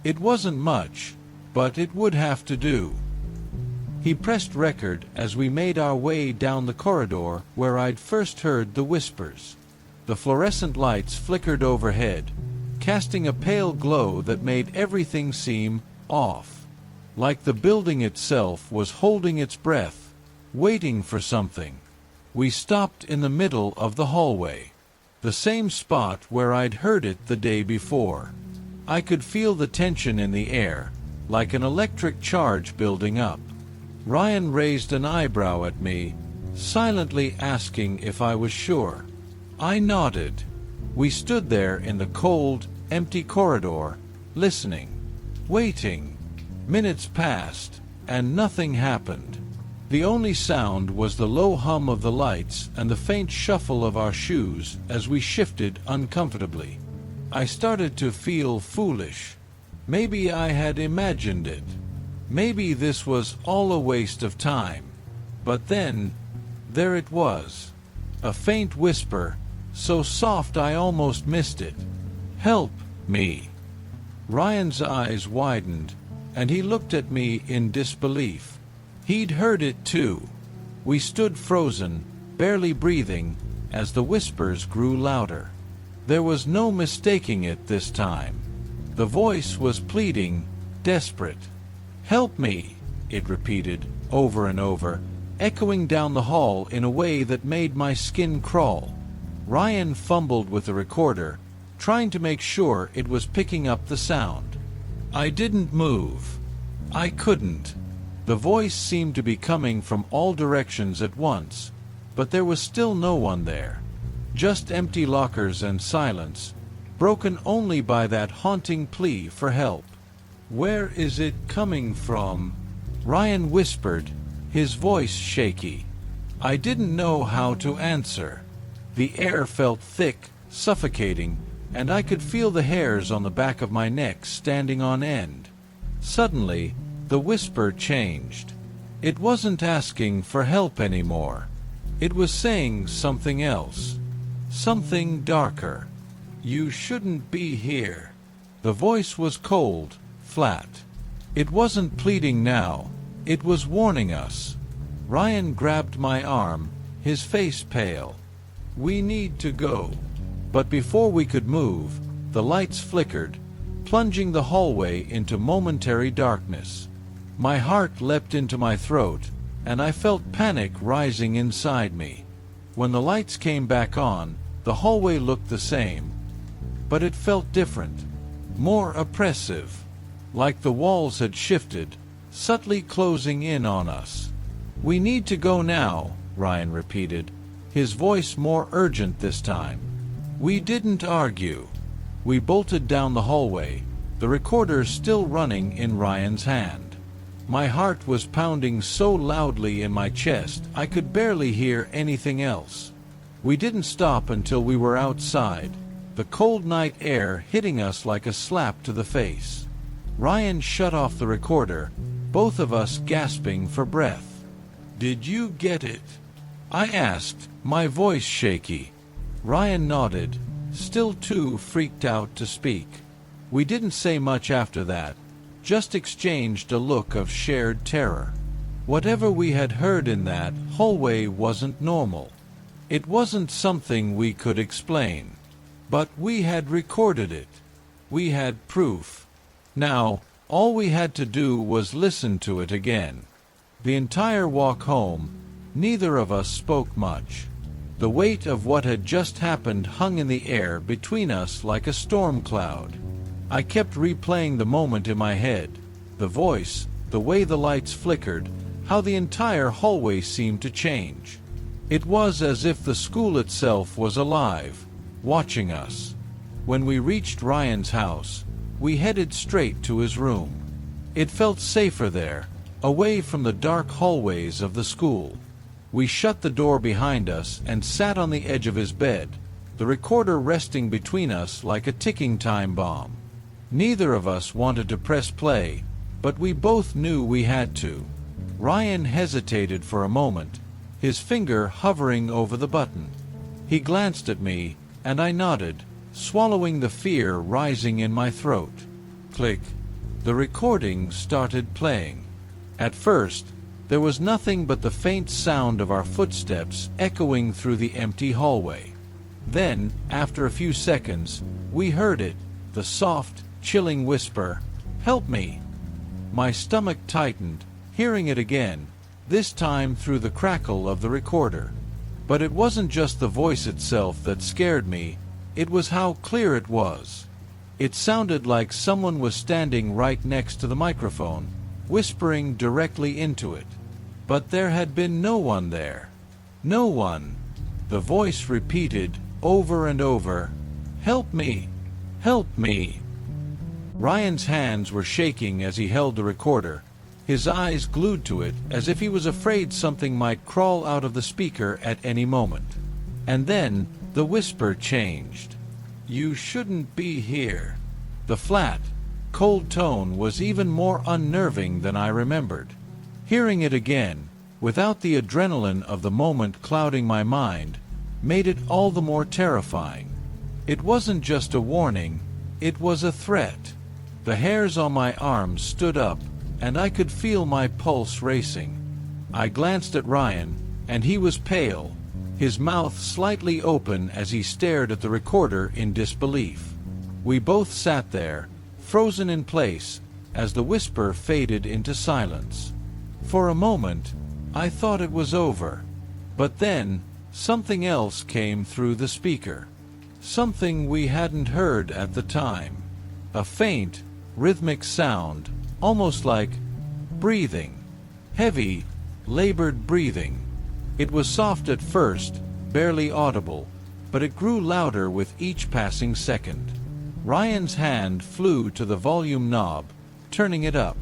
It wasn't much, but it would have to do. He pressed record as we made our way down the corridor where I'd first heard the whispers. The fluorescent lights flickered overhead, casting a pale glow that made everything seem off. Like the building itself was holding its breath, waiting for something. We stopped in the middle of the hallway, the same spot where I'd heard it the day before. I could feel the tension in the air, like an electric charge building up. Ryan raised an eyebrow at me, silently asking if I was sure. I nodded. We stood there in the cold, empty corridor, listening, waiting. Minutes passed, and nothing happened. The only sound was the low hum of the lights and the faint shuffle of our shoes as we shifted uncomfortably. I started to feel foolish. Maybe I had imagined it. Maybe this was all a waste of time. But then, there it was. A faint whisper, so soft I almost missed it. "Help me." Ryan's eyes widened, and he looked at me in disbelief. He'd heard it too. We stood frozen, barely breathing, as the whispers grew louder. There was no mistaking it this time. The voice was pleading, desperate. "Help me," it repeated, over and over, echoing down the hall in a way that made my skin crawl. Ryan fumbled with the recorder, trying to make sure it was picking up the sound. I didn't move. I couldn't. The voice seemed to be coming from all directions at once, but there was still no one there. Just empty lockers and silence, broken only by that haunting plea for help. "Where is it coming from?" Ryan whispered, his voice shaky. I didn't know how to answer. The air felt thick, suffocating, and I could feel the hairs on the back of my neck standing on end. Suddenly, the whisper changed. It wasn't asking for help anymore. It was saying something else. Something darker. "You shouldn't be here." The voice was cold, flat. It wasn't pleading now. It was warning us. Ryan grabbed my arm, his face pale. "We need to go." But before we could move, the lights flickered, plunging the hallway into momentary darkness. My heart leapt into my throat, and I felt panic rising inside me. When the lights came back on, the hallway looked the same, but it felt different, more oppressive, like the walls had shifted, subtly closing in on us. "We need to go now," Ryan repeated, his voice more urgent this time. We didn't argue. We bolted down the hallway, the recorder still running in Ryan's hand. My heart was pounding so loudly in my chest I could barely hear anything else. We didn't stop until we were outside, the cold night air hitting us like a slap to the face. Ryan shut off the recorder, both of us gasping for breath. "Did you get it?" I asked, my voice shaky. Ryan nodded, still too freaked out to speak. We didn't say much after that, just exchanged a look of shared terror. Whatever we had heard in that hallway wasn't normal. It wasn't something we could explain. But we had recorded it. We had proof. Now, all we had to do was listen to it again. The entire walk home, neither of us spoke much. The weight of what had just happened hung in the air between us like a storm cloud. I kept replaying the moment in my head, the voice, the way the lights flickered, how the entire hallway seemed to change. It was as if the school itself was alive, watching us. When we reached Ryan's house, we headed straight to his room. It felt safer there, away from the dark hallways of the school. We shut the door behind us and sat on the edge of his bed, the recorder resting between us like a ticking time bomb. Neither of us wanted to press play, but we both knew we had to. Ryan hesitated for a moment, his finger hovering over the button. He glanced at me, and I nodded, swallowing the fear rising in my throat. Click. The recording started playing. At first, there was nothing but the faint sound of our footsteps echoing through the empty hallway. Then, after a few seconds, we heard it, the soft, chilling whisper, "Help me!" My stomach tightened, hearing it again, this time through the crackle of the recorder. But it wasn't just the voice itself that scared me, it was how clear it was. It sounded like someone was standing right next to the microphone, whispering directly into it. But there had been no one there. No one. The voice repeated over and over, "Help me! Help me!" Ryan's hands were shaking as he held the recorder, his eyes glued to it as if he was afraid something might crawl out of the speaker at any moment. And then the whisper changed. "You shouldn't be here." The flat, cold tone was even more unnerving than I remembered. Hearing it again, without the adrenaline of the moment clouding my mind, made it all the more terrifying. It wasn't just a warning, it was a threat. The hairs on my arms stood up, and I could feel my pulse racing. I glanced at Ryan, and he was pale, his mouth slightly open as he stared at the recorder in disbelief. We both sat there, frozen in place, as the whisper faded into silence. For a moment, I thought it was over. But then, something else came through the speaker. Something we hadn't heard at the time. A faint, rhythmic sound, almost like breathing. Heavy, labored breathing. It was soft at first, barely audible, but it grew louder with each passing second. Ryan's hand flew to the volume knob, turning it up.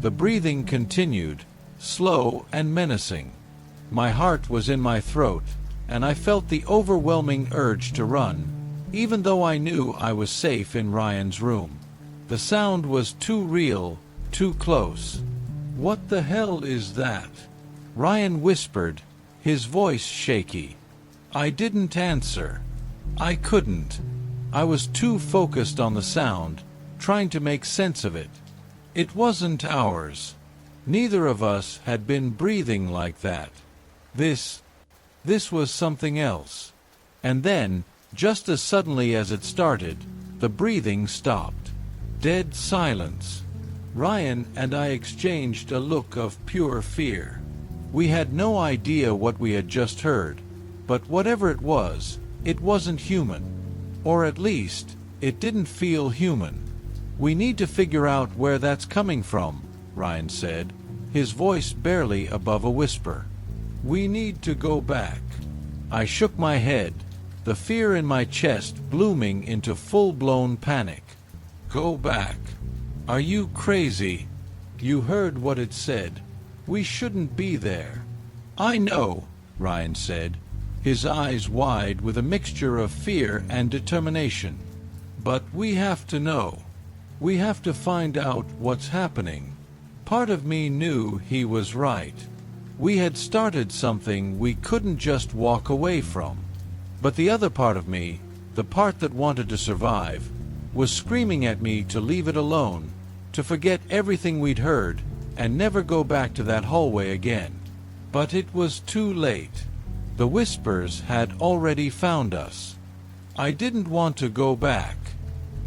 The breathing continued, slow and menacing. My heart was in my throat, and I felt the overwhelming urge to run, even though I knew I was safe in Ryan's room. The sound was too real, too close. "What the hell is that?" Ryan whispered, his voice shaky. I didn't answer. I couldn't. I was too focused on the sound, trying to make sense of it. It wasn't ours. Neither of us had been breathing like that. This was something else. And then, just as suddenly as it started, the breathing stopped. Dead silence. Ryan and I exchanged a look of pure fear. We had no idea what we had just heard, but whatever it wasn't human. Or at least, it didn't feel human. "We need to figure out where that's coming from," Ryan said, his voice barely above a whisper. "We need to go back." I shook my head, the fear in my chest blooming into full-blown panic. "Go back? Are you crazy? You heard what it said. We shouldn't be there." "I know," Ryan said, his eyes wide with a mixture of fear and determination. "But we have to know. We have to find out what's happening." Part of me knew he was right. We had started something we couldn't just walk away from. But the other part of me, the part that wanted to survive, was screaming at me to leave it alone, to forget everything we'd heard, and never go back to that hallway again. But it was too late. The whispers had already found us. I didn't want to go back.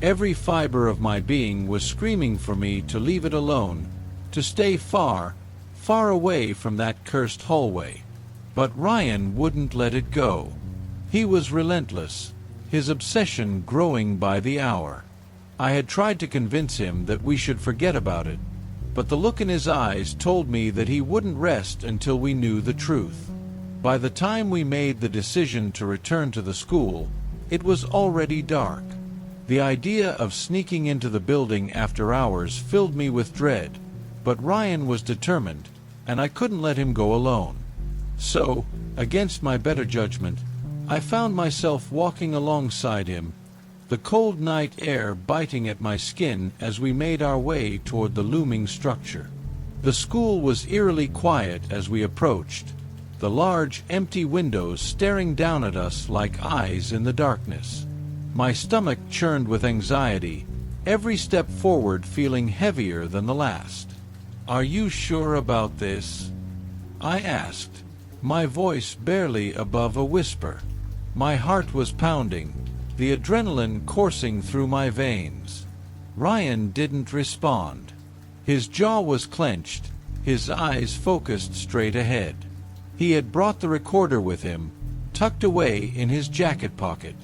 Every fiber of my being was screaming for me to leave it alone, to stay far, far away from that cursed hallway. But Ryan wouldn't let it go. He was relentless, his obsession growing by the hour. I had tried to convince him that we should forget about it, but the look in his eyes told me that he wouldn't rest until we knew the truth. By the time we made the decision to return to the school, it was already dark. The idea of sneaking into the building after hours filled me with dread, but Ryan was determined, and I couldn't let him go alone. So, against my better judgment, I found myself walking alongside him, the cold night air biting at my skin as we made our way toward the looming structure. The school was eerily quiet as we approached, the large, empty windows staring down at us like eyes in the darkness. My stomach churned with anxiety, every step forward feeling heavier than the last. "Are you sure about this?" I asked, my voice barely above a whisper. My heart was pounding, the adrenaline coursing through my veins. Ryan didn't respond. His jaw was clenched, his eyes focused straight ahead. He had brought the recorder with him, tucked away in his jacket pocket.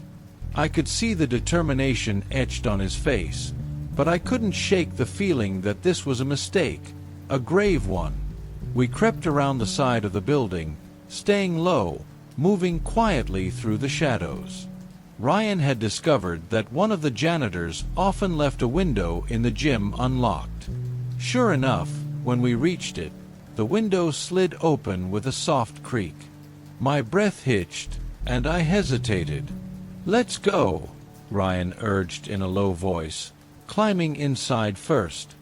I could see the determination etched on his face, but I couldn't shake the feeling that this was a mistake, a grave one. We crept around the side of the building, staying low, moving quietly through the shadows. Ryan had discovered that one of the janitors often left a window in the gym unlocked. Sure enough, when we reached it, the window slid open with a soft creak. My breath hitched, and I hesitated. "Let's go," Ryan urged in a low voice, climbing inside first.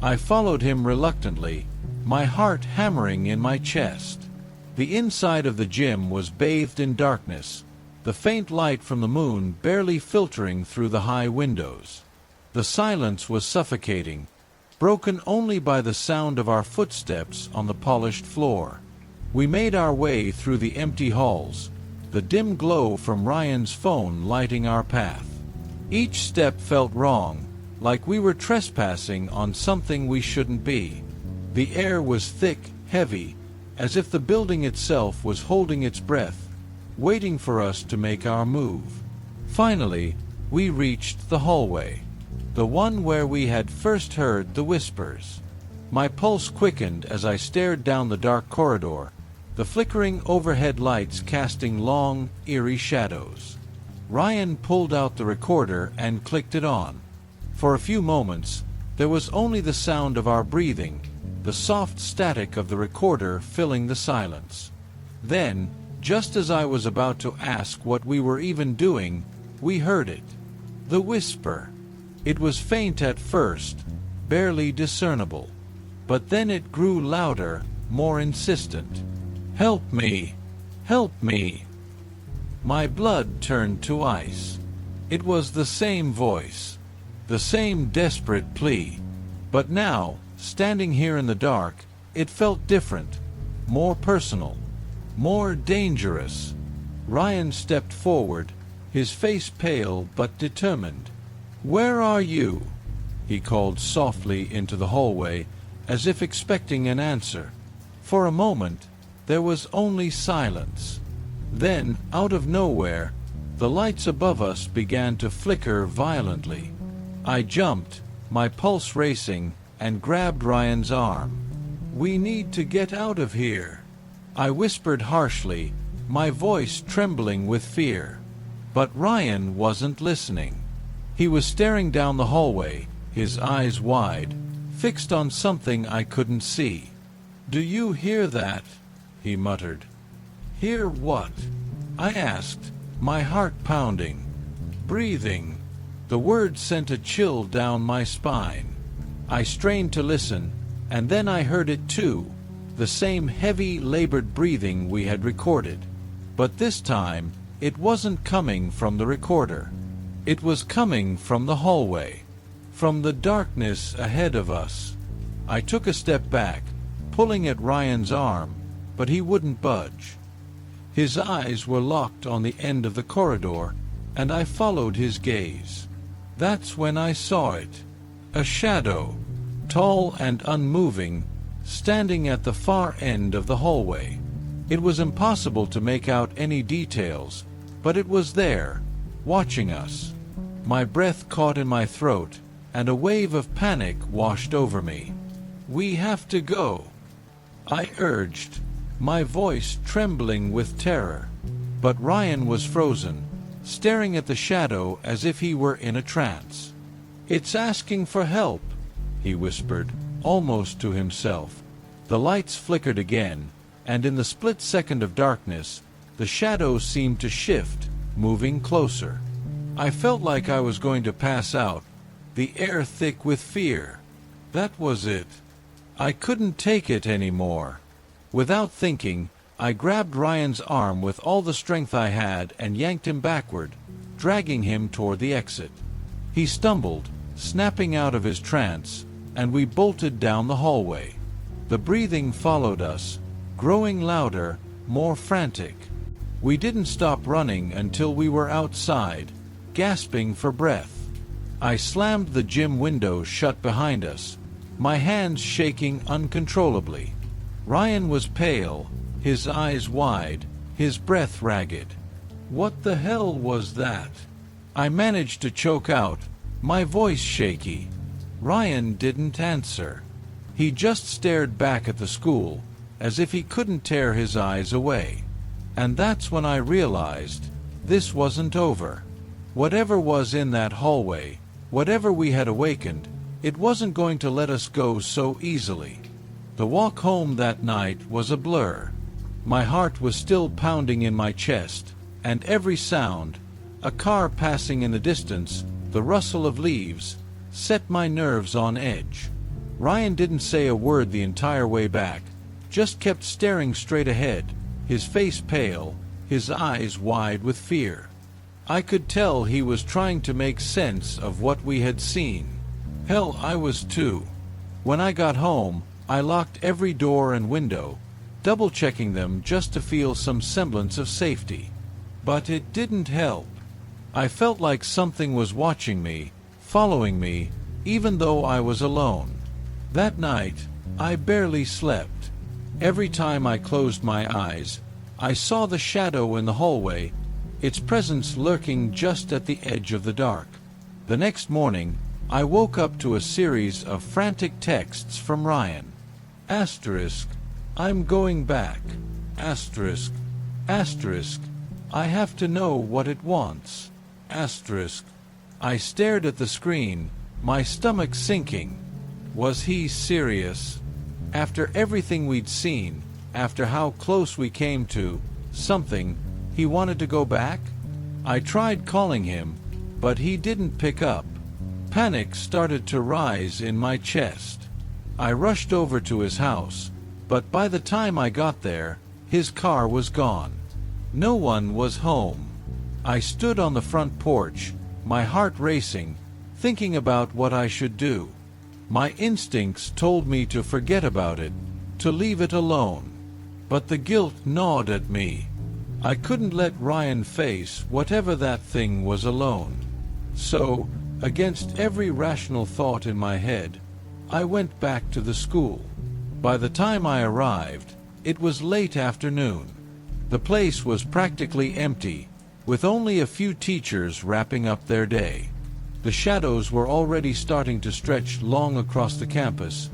I followed him reluctantly, my heart hammering in my chest. The inside of the gym was bathed in darkness, the faint light from the moon barely filtering through the high windows. The silence was suffocating, broken only by the sound of our footsteps on the polished floor. We made our way through the empty halls, the dim glow from Ryan's phone lighting our path. Each step felt wrong, like we were trespassing on something we shouldn't be. The air was thick, heavy, as if the building itself was holding its breath, waiting for us to make our move. Finally, we reached the hallway, the one where we had first heard the whispers. My pulse quickened as I stared down the dark corridor, the flickering overhead lights casting long, eerie shadows. Ryan pulled out the recorder and clicked it on. For a few moments, there was only the sound of our breathing, the soft static of the recorder filling the silence. Then, just as I was about to ask what we were even doing, we heard it. The whisper. It was faint at first, barely discernible. But then it grew louder, more insistent. "Help me! Help me!" My blood turned to ice. It was the same voice, the same desperate plea. But now, standing here in the dark, it felt different, more personal, more dangerous. Ryan stepped forward, his face pale but determined. "Where are you?" he called softly into the hallway, as if expecting an answer. For a moment, there was only silence. Then, out of nowhere, the lights above us began to flicker violently. I jumped, my pulse racing, and grabbed Ryan's arm. "We need to get out of here," I whispered harshly, my voice trembling with fear. But Ryan wasn't listening. He was staring down the hallway, his eyes wide, fixed on something I couldn't see. "Do you hear that?" he muttered. "Hear what?" I asked, my heart pounding. "Breathing." The word sent a chill down my spine. I strained to listen, and then I heard it too, the same heavy, labored breathing we had recorded. But this time, it wasn't coming from the recorder. It was coming from the hallway, from the darkness ahead of us. I took a step back, pulling at Ryan's arm, but he wouldn't budge. His eyes were locked on the end of the corridor, and I followed his gaze. That's when I saw it. A shadow, tall and unmoving, standing at the far end of the hallway. It was impossible to make out any details, but it was there, watching us. My breath caught in my throat, and a wave of panic washed over me. "We have to go," I urged, my voice trembling with terror. But Ryan was frozen, staring at the shadow as if he were in a trance. "It's asking for help," he whispered, almost to himself. The lights flickered again, and in the split second of darkness, the shadow seemed to shift, moving closer. I felt like I was going to pass out, the air thick with fear. That was it. I couldn't take it anymore. Without thinking, I grabbed Ryan's arm with all the strength I had and yanked him backward, dragging him toward the exit. He stumbled, snapping out of his trance, and we bolted down the hallway. The breathing followed us, growing louder, more frantic. We didn't stop running until we were outside, gasping for breath. I slammed the gym window shut behind us, my hands shaking uncontrollably. Ryan was pale, his eyes wide, his breath ragged. "What the hell was that?" I managed to choke out, my voice shaky. Ryan didn't answer. He just stared back at the school, as if he couldn't tear his eyes away. And that's when I realized this wasn't over. Whatever was in that hallway, whatever we had awakened, it wasn't going to let us go so easily. The walk home that night was a blur. My heart was still pounding in my chest, and every sound, a car passing in the distance, the rustle of leaves, set my nerves on edge. Ryan didn't say a word the entire way back, just kept staring straight ahead, his face pale, his eyes wide with fear. I could tell he was trying to make sense of what we had seen. Hell, I was too. When I got home, I locked every door and window, double-checking them just to feel some semblance of safety. But it didn't help. I felt like something was watching me, following me, even though I was alone. That night, I barely slept. Every time I closed my eyes, I saw the shadow in the hallway, its presence lurking just at the edge of the dark. The next morning, I woke up to a series of frantic texts from Ryan. Asterisk, I'm going back. Asterisk, asterisk, I have to know what it wants. Asterisk. I stared at the screen, my stomach sinking. Was he serious? After everything we'd seen, after how close we came to something, he wanted to go back? I tried calling him, but he didn't pick up. Panic started to rise in my chest. I rushed over to his house, but by the time I got there, his car was gone. No one was home. I stood on the front porch, my heart racing, thinking about what I should do. My instincts told me to forget about it, to leave it alone. But the guilt gnawed at me. I couldn't let Ryan face whatever that thing was alone. So, against every rational thought in my head, I went back to the school. By the time I arrived, it was late afternoon. The place was practically empty, with only a few teachers wrapping up their day. The shadows were already starting to stretch long across the campus,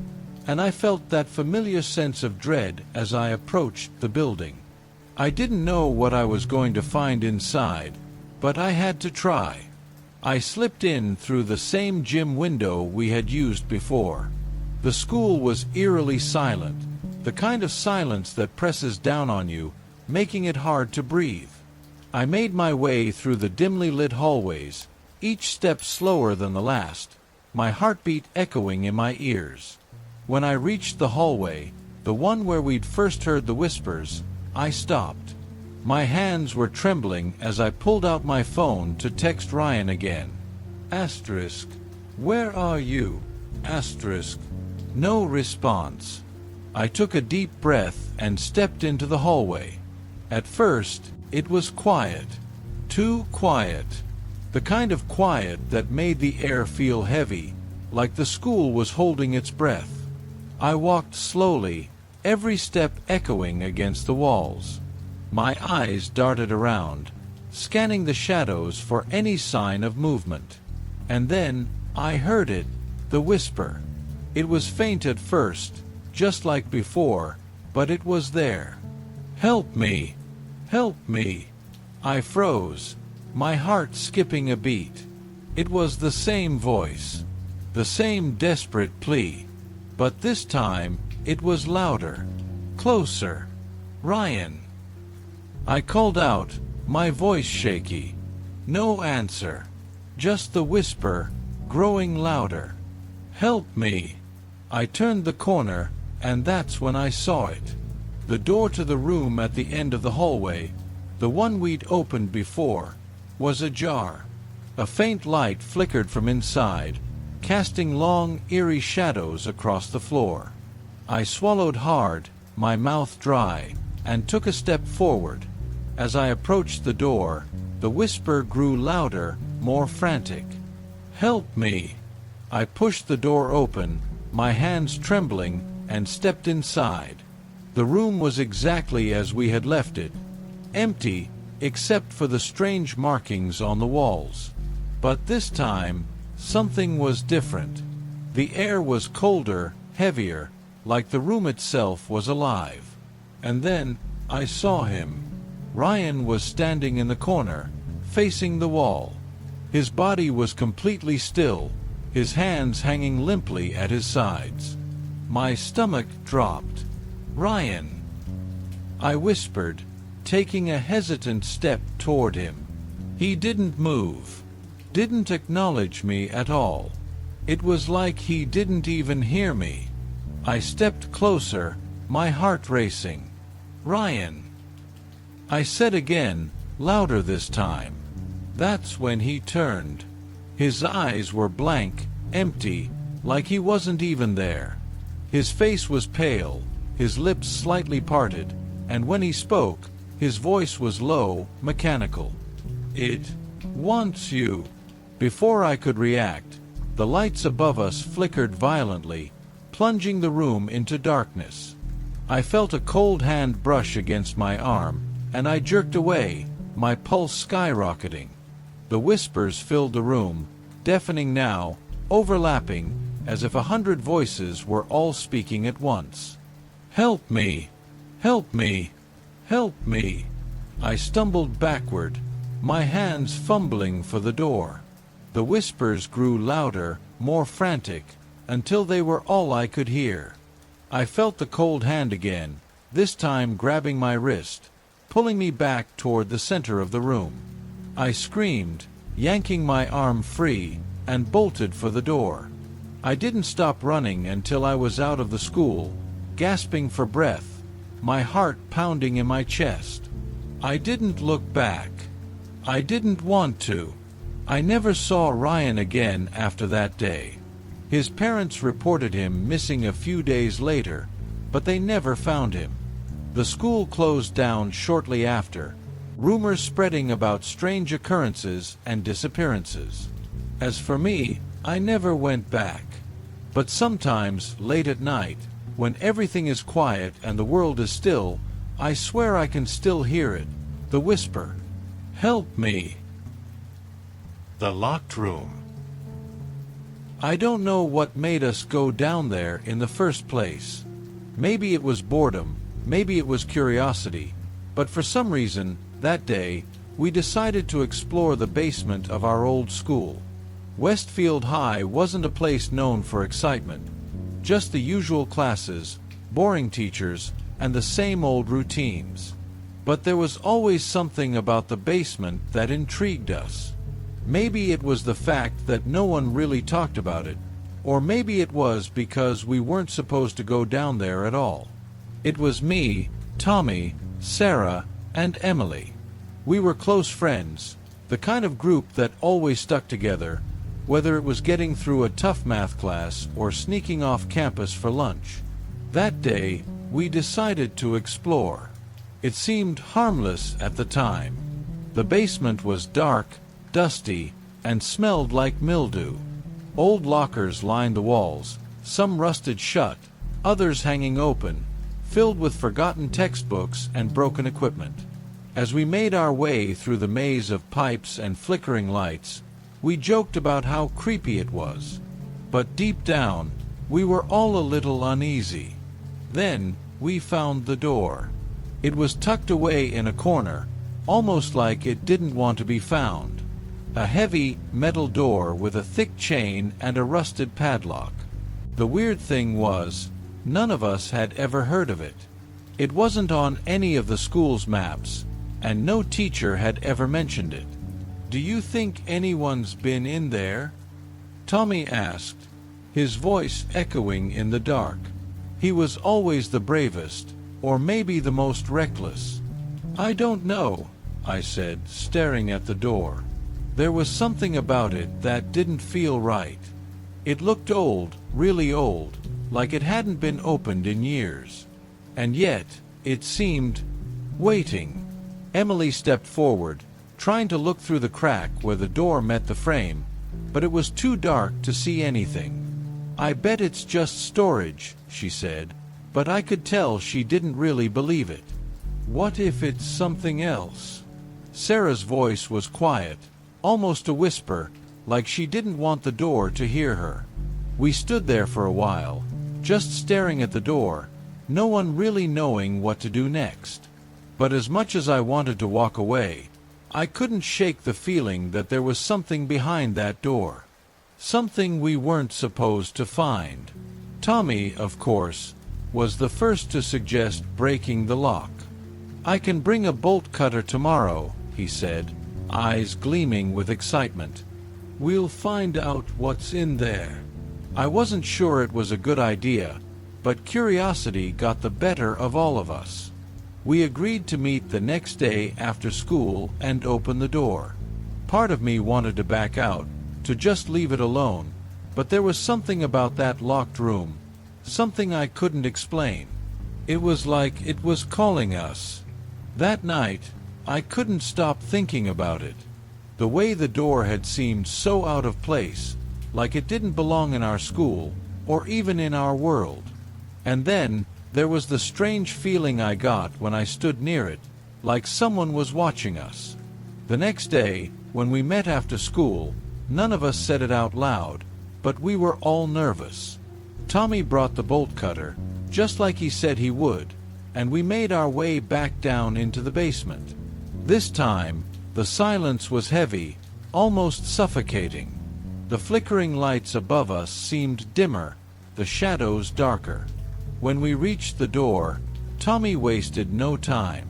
and I felt that familiar sense of dread as I approached the building. I didn't know what I was going to find inside, but I had to try. I slipped in through the same gym window we had used before. The school was eerily silent, the kind of silence that presses down on you, making it hard to breathe. I made my way through the dimly lit hallways, each step slower than the last, my heartbeat echoing in my ears. When I reached the hallway, the one where we'd first heard the whispers, I stopped. My hands were trembling as I pulled out my phone to text Ryan again. Asterisk, where are you? Asterisk, no response. I took a deep breath and stepped into the hallway. At first, it was quiet. Too quiet. The kind of quiet that made the air feel heavy, like the school was holding its breath. I walked slowly, every step echoing against the walls. My eyes darted around, scanning the shadows for any sign of movement. And then, I heard it, the whisper. It was faint at first, just like before, but it was there. Help me! Help me! I froze, my heart skipping a beat. It was the same voice, the same desperate plea. But this time, it was louder, closer. Ryan! I called out, my voice shaky. No answer. Just the whisper, growing louder. Help me! I turned the corner, and that's when I saw it. The door to the room at the end of the hallway, the one we'd opened before, was ajar. A faint light flickered from inside, casting long, eerie shadows across the floor. I swallowed hard, my mouth dry, and took a step forward. As I approached the door, the whisper grew louder, more frantic. Help me! I pushed the door open, my hands trembling, and stepped inside. The room was exactly as we had left it, empty, except for the strange markings on the walls. But this time, something was different. The air was colder, heavier, like the room itself was alive. And then, I saw him. Ryan was standing in the corner, facing the wall. His body was completely still, his hands hanging limply at his sides. My stomach dropped. "Ryan!" I whispered, taking a hesitant step toward him. He didn't move, didn't acknowledge me at all. It was like he didn't even hear me. I stepped closer, my heart racing. "Ryan!" I said again, louder this time. That's when he turned. His eyes were blank, empty, like he wasn't even there. His face was pale, his lips slightly parted, and when he spoke, his voice was low, mechanical. "It wants you." Before I could react, the lights above us flickered violently, plunging the room into darkness. I felt a cold hand brush against my arm, and I jerked away, my pulse skyrocketing. The whispers filled the room, deafening now, overlapping, as if 100 voices were all speaking at once. "Help me! Help me! Help me!" I stumbled backward, my hands fumbling for the door. The whispers grew louder, more frantic, until they were all I could hear. I felt the cold hand again, this time grabbing my wrist, pulling me back toward the center of the room. I screamed, yanking my arm free, and bolted for the door. I didn't stop running until I was out of the school, gasping for breath, my heart pounding in my chest. I didn't look back. I didn't want to. I never saw Ryan again after that day. His parents reported him missing a few days later, but they never found him. The school closed down shortly after, rumors spreading about strange occurrences and disappearances. As for me, I never went back. But sometimes, late at night, when everything is quiet and the world is still, I swear I can still hear it, the whisper. "Help me!" The locked room. I don't know what made us go down there in the first place. Maybe it was boredom, maybe it was curiosity, but for some reason, that day, we decided to explore the basement of our old school. Westfield High wasn't a place known for excitement, just the usual classes, boring teachers, and the same old routines. But there was always something about the basement that intrigued us. Maybe it was the fact that no one really talked about it, or maybe it was because we weren't supposed to go down there at all. It was me, Tommy, Sarah, and Emily. We were close friends, the kind of group that always stuck together, whether it was getting through a tough math class or sneaking off campus for lunch. That day, we decided to explore. It seemed harmless at the time. The basement was dark, dusty, and smelled like mildew. Old lockers lined the walls, some rusted shut, others hanging open, filled with forgotten textbooks and broken equipment. As we made our way through the maze of pipes and flickering lights, we joked about how creepy it was. But deep down, we were all a little uneasy. Then, we found the door. It was tucked away in a corner, almost like it didn't want to be found. A heavy, metal door with a thick chain and a rusted padlock. The weird thing was, none of us had ever heard of it. It wasn't on any of the school's maps, and no teacher had ever mentioned it. "Do you think anyone's been in there?" Tommy asked, his voice echoing in the dark. He was always the bravest, or maybe the most reckless. "I don't know," I said, staring at the door. There was something about it that didn't feel right. It looked old, really old, like it hadn't been opened in years. And yet, it seemed waiting. Emily stepped forward, trying to look through the crack where the door met the frame, but it was too dark to see anything. "I bet it's just storage," she said, but I could tell she didn't really believe it. "What if it's something else?" Sarah's voice was quiet, almost a whisper, like she didn't want the door to hear her. We stood there for a while, just staring at the door, no one really knowing what to do next. But as much as I wanted to walk away, I couldn't shake the feeling that there was something behind that door. Something we weren't supposed to find. Tommy, of course, was the first to suggest breaking the lock. "I can bring a bolt cutter tomorrow," he said, eyes gleaming with excitement. "We'll find out what's in there." I wasn't sure it was a good idea, but curiosity got the better of all of us. We agreed to meet the next day after school and open the door. Part of me wanted to back out, to just leave it alone, but there was something about that locked room, something I couldn't explain. It was like it was calling us. That night, I couldn't stop thinking about it. The way the door had seemed so out of place, like it didn't belong in our school, or even in our world. And then, there was the strange feeling I got when I stood near it, like someone was watching us. The next day, when we met after school, none of us said it out loud, but we were all nervous. Tommy brought the bolt cutter, just like he said he would, and we made our way back down into the basement. This time, the silence was heavy, almost suffocating. The flickering lights above us seemed dimmer, the shadows darker. When we reached the door, Tommy wasted no time.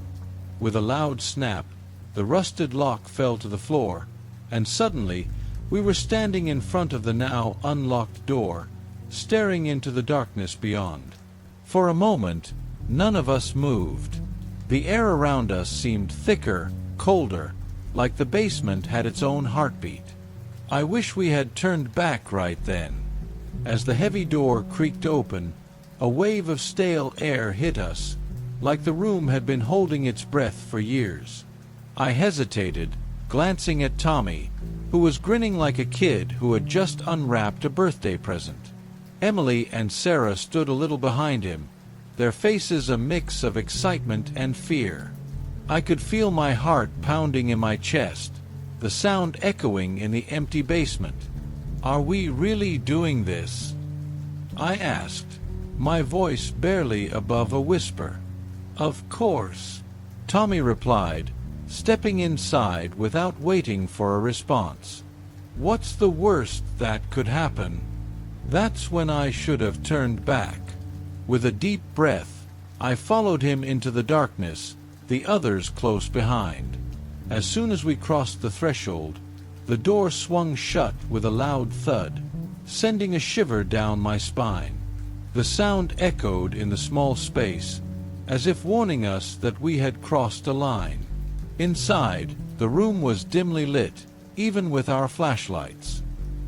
With a loud snap, the rusted lock fell to the floor, and suddenly, we were standing in front of the now unlocked door, staring into the darkness beyond. For a moment, none of us moved. The air around us seemed thicker, colder, like the basement had its own heartbeat. I wish we had turned back right then. As the heavy door creaked open, a wave of stale air hit us, like the room had been holding its breath for years. I hesitated, glancing at Tommy, who was grinning like a kid who had just unwrapped a birthday present. Emily and Sarah stood a little behind him, their faces a mix of excitement and fear. I could feel my heart pounding in my chest, the sound echoing in the empty basement. "Are we really doing this?" I asked, my voice barely above a whisper. "Of course," Tommy replied, stepping inside without waiting for a response. "What's the worst that could happen?" That's when I should have turned back. With a deep breath, I followed him into the darkness, the others close behind. As soon as we crossed the threshold, the door swung shut with a loud thud, sending a shiver down my spine. The sound echoed in the small space, as if warning us that we had crossed a line. Inside, the room was dimly lit, even with our flashlights.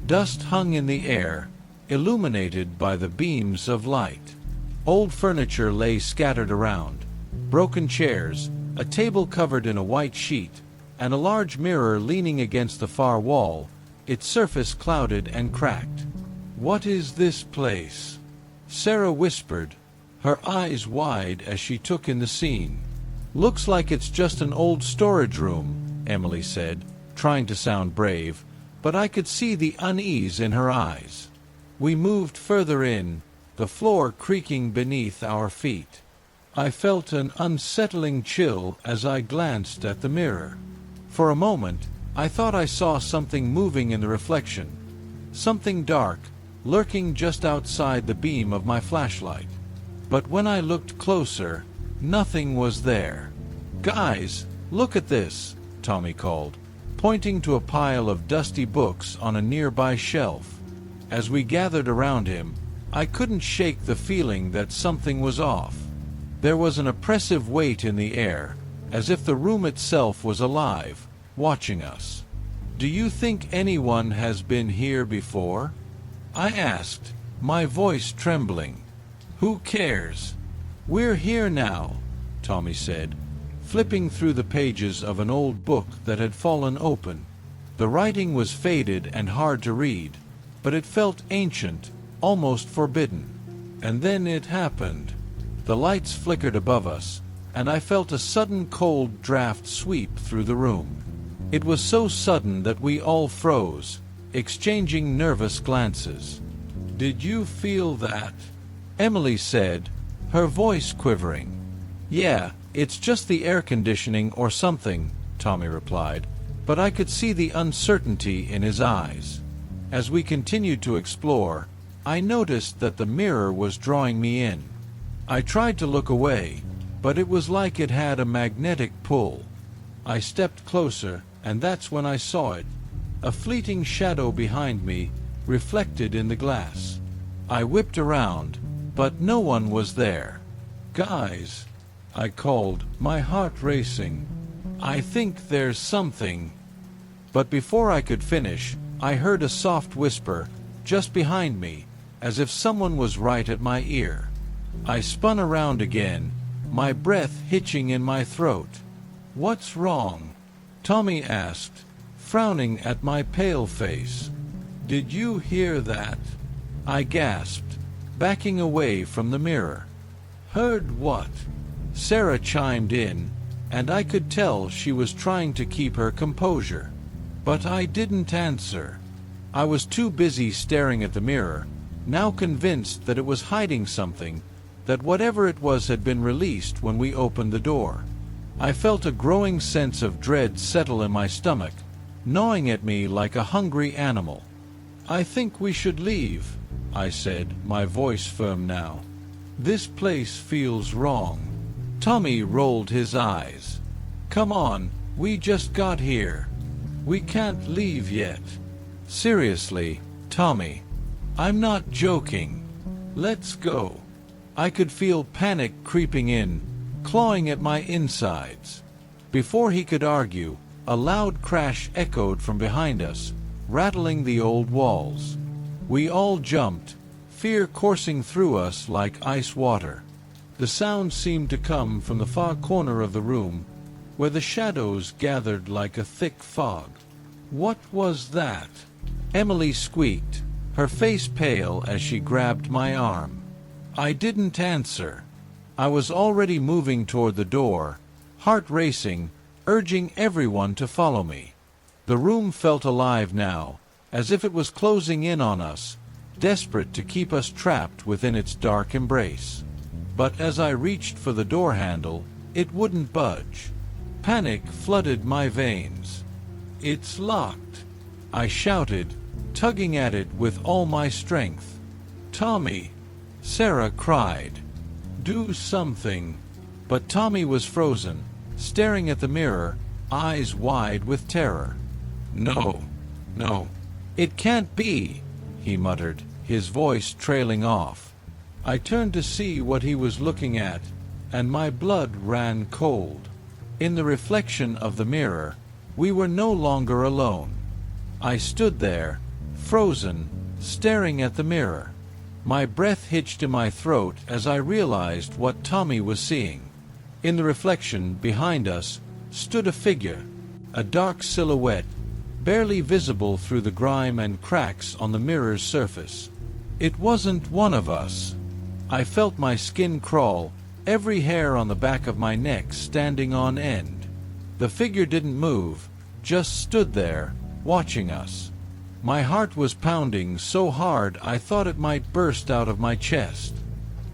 Dust hung in the air, illuminated by the beams of light. Old furniture lay scattered around, broken chairs, a table covered in a white sheet, and a large mirror leaning against the far wall, its surface clouded and cracked. "What is this place?" Sarah whispered, her eyes wide as she took in the scene. "Looks like it's just an old storage room," Emily said, trying to sound brave, but I could see the unease in her eyes. We moved further in, the floor creaking beneath our feet. I felt an unsettling chill as I glanced at the mirror. For a moment, I thought I saw something moving in the reflection, something dark, lurking just outside the beam of my flashlight. But when I looked closer, nothing was there. "Guys, look at this," Tommy called, pointing to a pile of dusty books on a nearby shelf. As we gathered around him, I couldn't shake the feeling that something was off. There was an oppressive weight in the air, as if the room itself was alive, watching us. "Do you think anyone has been here before?" I asked, my voice trembling. "Who cares? We're here now," Tommy said, flipping through the pages of an old book that had fallen open. The writing was faded and hard to read, but it felt ancient, almost forbidden. And then it happened. The lights flickered above us, and I felt a sudden cold draft sweep through the room. It was so sudden that we all froze, exchanging nervous glances. "Did you feel that?" Emily said, her voice quivering. "Yeah, it's just the air conditioning or something," Tommy replied, but I could see the uncertainty in his eyes. As we continued to explore, I noticed that the mirror was drawing me in. I tried to look away, but it was like it had a magnetic pull. I stepped closer, and that's when I saw it, a fleeting shadow behind me, reflected in the glass. I whipped around, but no one was there. "Guys," I called, my heart racing. "I think there's something." But before I could finish, I heard a soft whisper, just behind me, as if someone was right at my ear. I spun around again, my breath hitching in my throat. "What's wrong?" Tommy asked, frowning at my pale face. "Did you hear that?" I gasped, backing away from the mirror. "Heard what?" Sarah chimed in, and I could tell she was trying to keep her composure. But I didn't answer. I was too busy staring at the mirror, now convinced that it was hiding something, that whatever it was had been released when we opened the door. I felt a growing sense of dread settle in my stomach, gnawing at me like a hungry animal. "I think we should leave," I said, my voice firm now. "This place feels wrong." Tommy rolled his eyes. "Come on, we just got here. We can't leave yet." "Seriously, Tommy, I'm not joking. Let's go." I could feel panic creeping in, clawing at my insides. Before he could argue, a loud crash echoed from behind us, rattling the old walls. We all jumped, fear coursing through us like ice water. The sound seemed to come from the far corner of the room, where the shadows gathered like a thick fog. "What was that?" Emily squeaked, her face pale as she grabbed my arm. I didn't answer. I was already moving toward the door, heart racing, urging everyone to follow me. The room felt alive now, as if it was closing in on us, desperate to keep us trapped within its dark embrace. But as I reached for the door handle, it wouldn't budge. Panic flooded my veins. "It's locked," I shouted, tugging at it with all my strength. "Tommy!" Sarah cried. "Do something." But Tommy was frozen, staring at the mirror, eyes wide with terror. No. "It can't be," he muttered, his voice trailing off. I turned to see what he was looking at, and my blood ran cold. In the reflection of the mirror, we were no longer alone. I stood there, frozen, staring at the mirror. My breath hitched in my throat as I realized what Tommy was seeing. In the reflection, behind us, stood a figure, a dark silhouette, barely visible through the grime and cracks on the mirror's surface. It wasn't one of us. I felt my skin crawl, every hair on the back of my neck standing on end. The figure didn't move, just stood there, watching us. My heart was pounding so hard I thought it might burst out of my chest.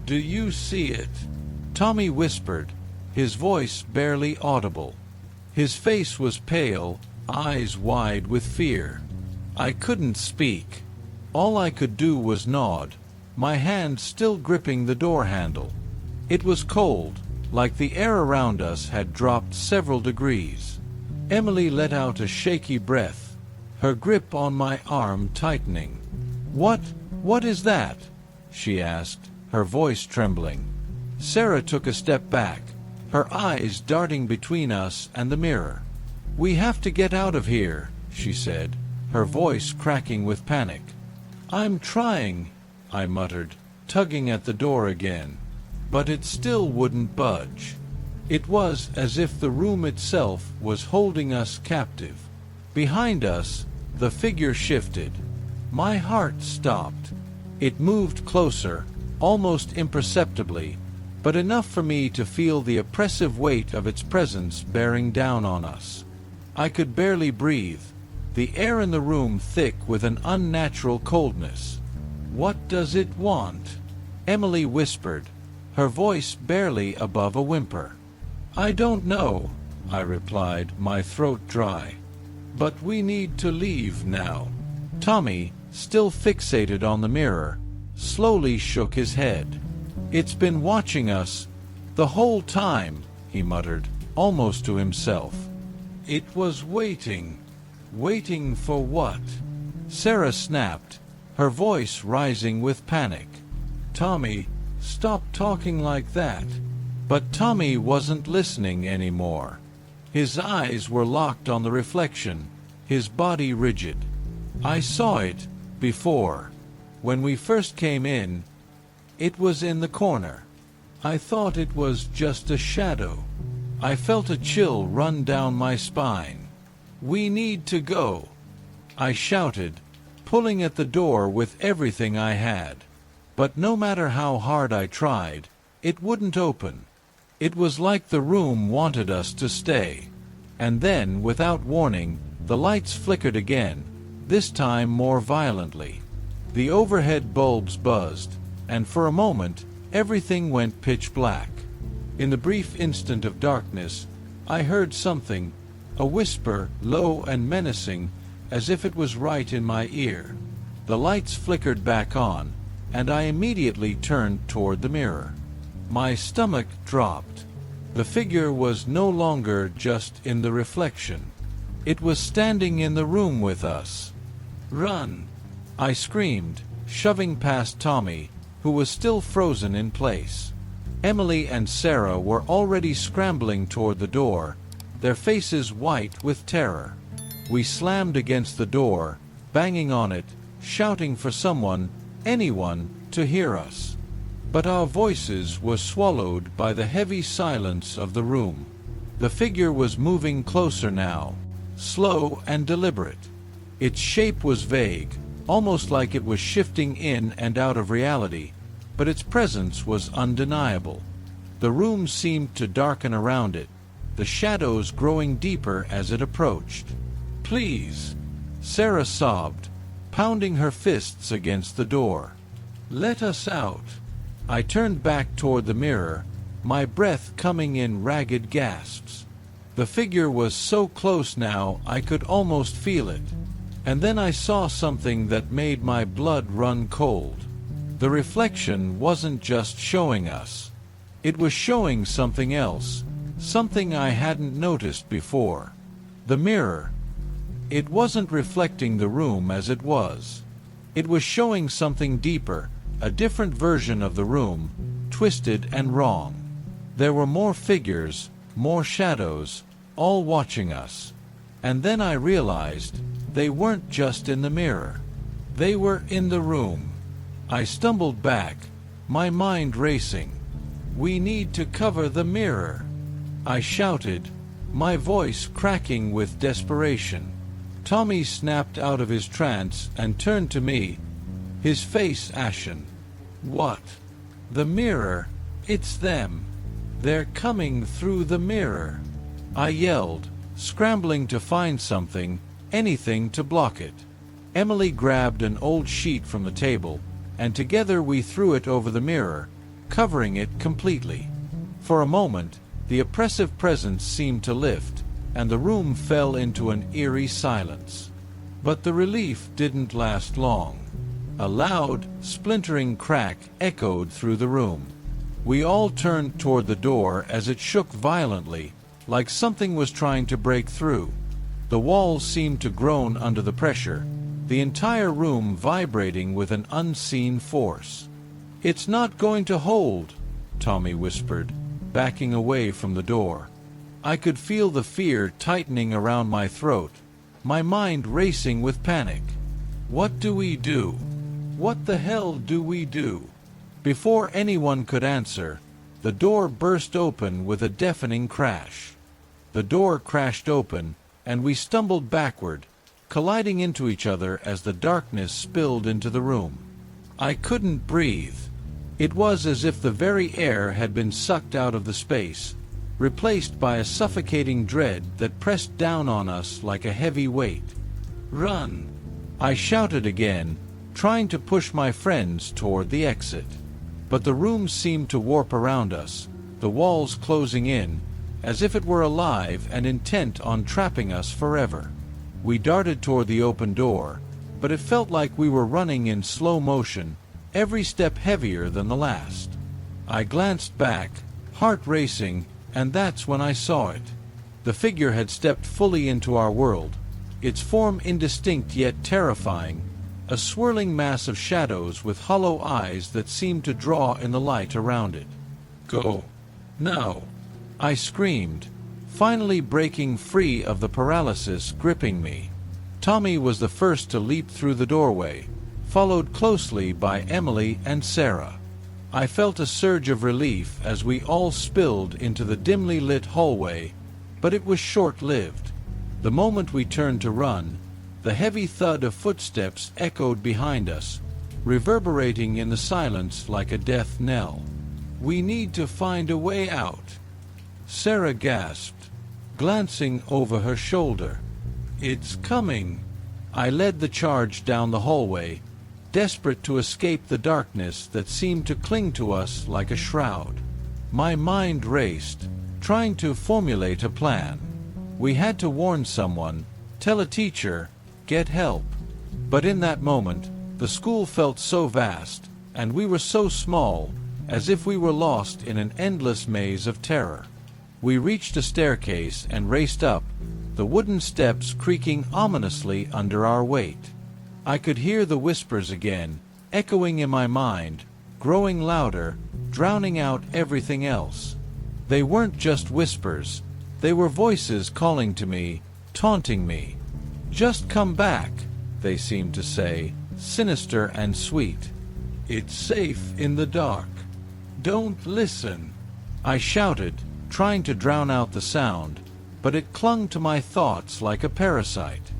"Do you see it?" Tommy whispered, his voice barely audible. His face was pale, eyes wide with fear. I couldn't speak. All I could do was nod, my hand still gripping the door handle. It was cold, like the air around us had dropped several degrees. Emily let out a shaky breath, her grip on my arm tightening. What is that?" she asked, her voice trembling. Sarah took a step back, her eyes darting between us and the mirror. "We have to get out of here," she said, her voice cracking with panic. "I'm trying," I muttered, tugging at the door again. But it still wouldn't budge. It was as if the room itself was holding us captive. Behind us, the figure shifted. My heart stopped. It moved closer, almost imperceptibly, but enough for me to feel the oppressive weight of its presence bearing down on us. I could barely breathe. the air in the room thick with an unnatural coldness. "What does it want?" Emily whispered, her voice barely above a whimper. "I don't know," I replied, my throat dry. "But we need to leave now." Tommy, still fixated on the mirror, slowly shook his head. "It's been watching us the whole time," he muttered, almost to himself. "It was waiting." "Waiting for what?" Sarah snapped, her voice rising with panic. "Tommy, stop talking like that." But Tommy wasn't listening anymore. His eyes were locked on the reflection, his body rigid. "I saw it before. When we first came in, it was in the corner. I thought it was just a shadow. I felt a chill run down my spine. We need to go," I shouted, pulling at the door with everything I had. But no matter how hard I tried, it wouldn't open. It was like the room wanted us to stay. And then, without warning, the lights flickered again, this time more violently. The overhead bulbs buzzed, and for a moment, everything went pitch black. In the brief instant of darkness, I heard something, a whisper, low and menacing, as if it was right in my ear. The lights flickered back on, and I immediately turned toward the mirror. My stomach dropped. The figure was no longer just in the reflection. It was standing in the room with us. "Run!" I screamed, shoving past Tommy, who was still frozen in place. Emily and Sarah were already scrambling toward the door, their faces white with terror. We slammed against the door, banging on it, shouting for someone, anyone, to hear us. But our voices were swallowed by the heavy silence of the room. The figure was moving closer now, slow and deliberate. Its shape was vague, almost like it was shifting in and out of reality, but its presence was undeniable. The room seemed to darken around it, the shadows growing deeper as it approached. "Please," Sarah sobbed, pounding her fists against the door. "Let us out." I turned back toward the mirror, my breath coming in ragged gasps. The figure was so close now I could almost feel it. And then I saw something that made my blood run cold. The reflection wasn't just showing us. It was showing something else, something I hadn't noticed before. The mirror. It wasn't reflecting the room as it was. It was showing something deeper, a different version of the room, twisted and wrong. There were more figures, more shadows, all watching us. And then I realized they weren't just in the mirror. They were in the room. I stumbled back, my mind racing. "We need to cover the mirror," I shouted, my voice cracking with desperation. Tommy snapped out of his trance and turned to me, his face ashen. "What?" "The mirror. It's them. They're coming through the mirror," I yelled, scrambling to find something, anything to block it. Emily grabbed an old sheet from the table, and together we threw it over the mirror, covering it completely. For a moment, the oppressive presence seemed to lift, and the room fell into an eerie silence. But the relief didn't last long. A loud, splintering crack echoed through the room. We all turned toward the door as it shook violently, like something was trying to break through. The walls seemed to groan under the pressure, the entire room vibrating with an unseen force. "It's not going to hold," Tommy whispered, backing away from the door. I could feel the fear tightening around my throat, my mind racing with panic. What do we do? What the hell do we do? Before anyone could answer, the door burst open with a deafening crash. The door crashed open, and we stumbled backward, colliding into each other as the darkness spilled into the room. I couldn't breathe. It was as if the very air had been sucked out of the space, replaced by a suffocating dread that pressed down on us like a heavy weight. Run! I shouted again, trying to push my friends toward the exit. But the room seemed to warp around us, the walls closing in, as if it were alive and intent on trapping us forever. We darted toward the open door, but it felt like we were running in slow motion, every step heavier than the last. I glanced back, heart racing, and that's when I saw it. The figure had stepped fully into our world, its form indistinct yet terrifying, a swirling mass of shadows with hollow eyes that seemed to draw in the light around it. Go! Now! I screamed, finally breaking free of the paralysis gripping me. Tommy was the first to leap through the doorway, followed closely by Emily and Sarah. I felt a surge of relief as we all spilled into the dimly lit hallway, but it was short-lived. The moment we turned to run, the heavy thud of footsteps echoed behind us, reverberating in the silence like a death knell. We need to find a way out, Sarah gasped, glancing over her shoulder. It's coming. I led the charge down the hallway, desperate to escape the darkness that seemed to cling to us like a shroud. My mind raced, trying to formulate a plan. We had to warn someone, tell a teacher, get help. But in that moment, the school felt so vast, and we were so small, as if we were lost in an endless maze of terror. We reached a staircase and raced up, the wooden steps creaking ominously under our weight. I could hear the whispers again, echoing in my mind, growing louder, drowning out everything else. They weren't just whispers, they were voices calling to me, taunting me. Just come back, they seemed to say, sinister and sweet. It's safe in the dark. Don't listen. I shouted, trying to drown out the sound, but it clung to my thoughts like a parasite.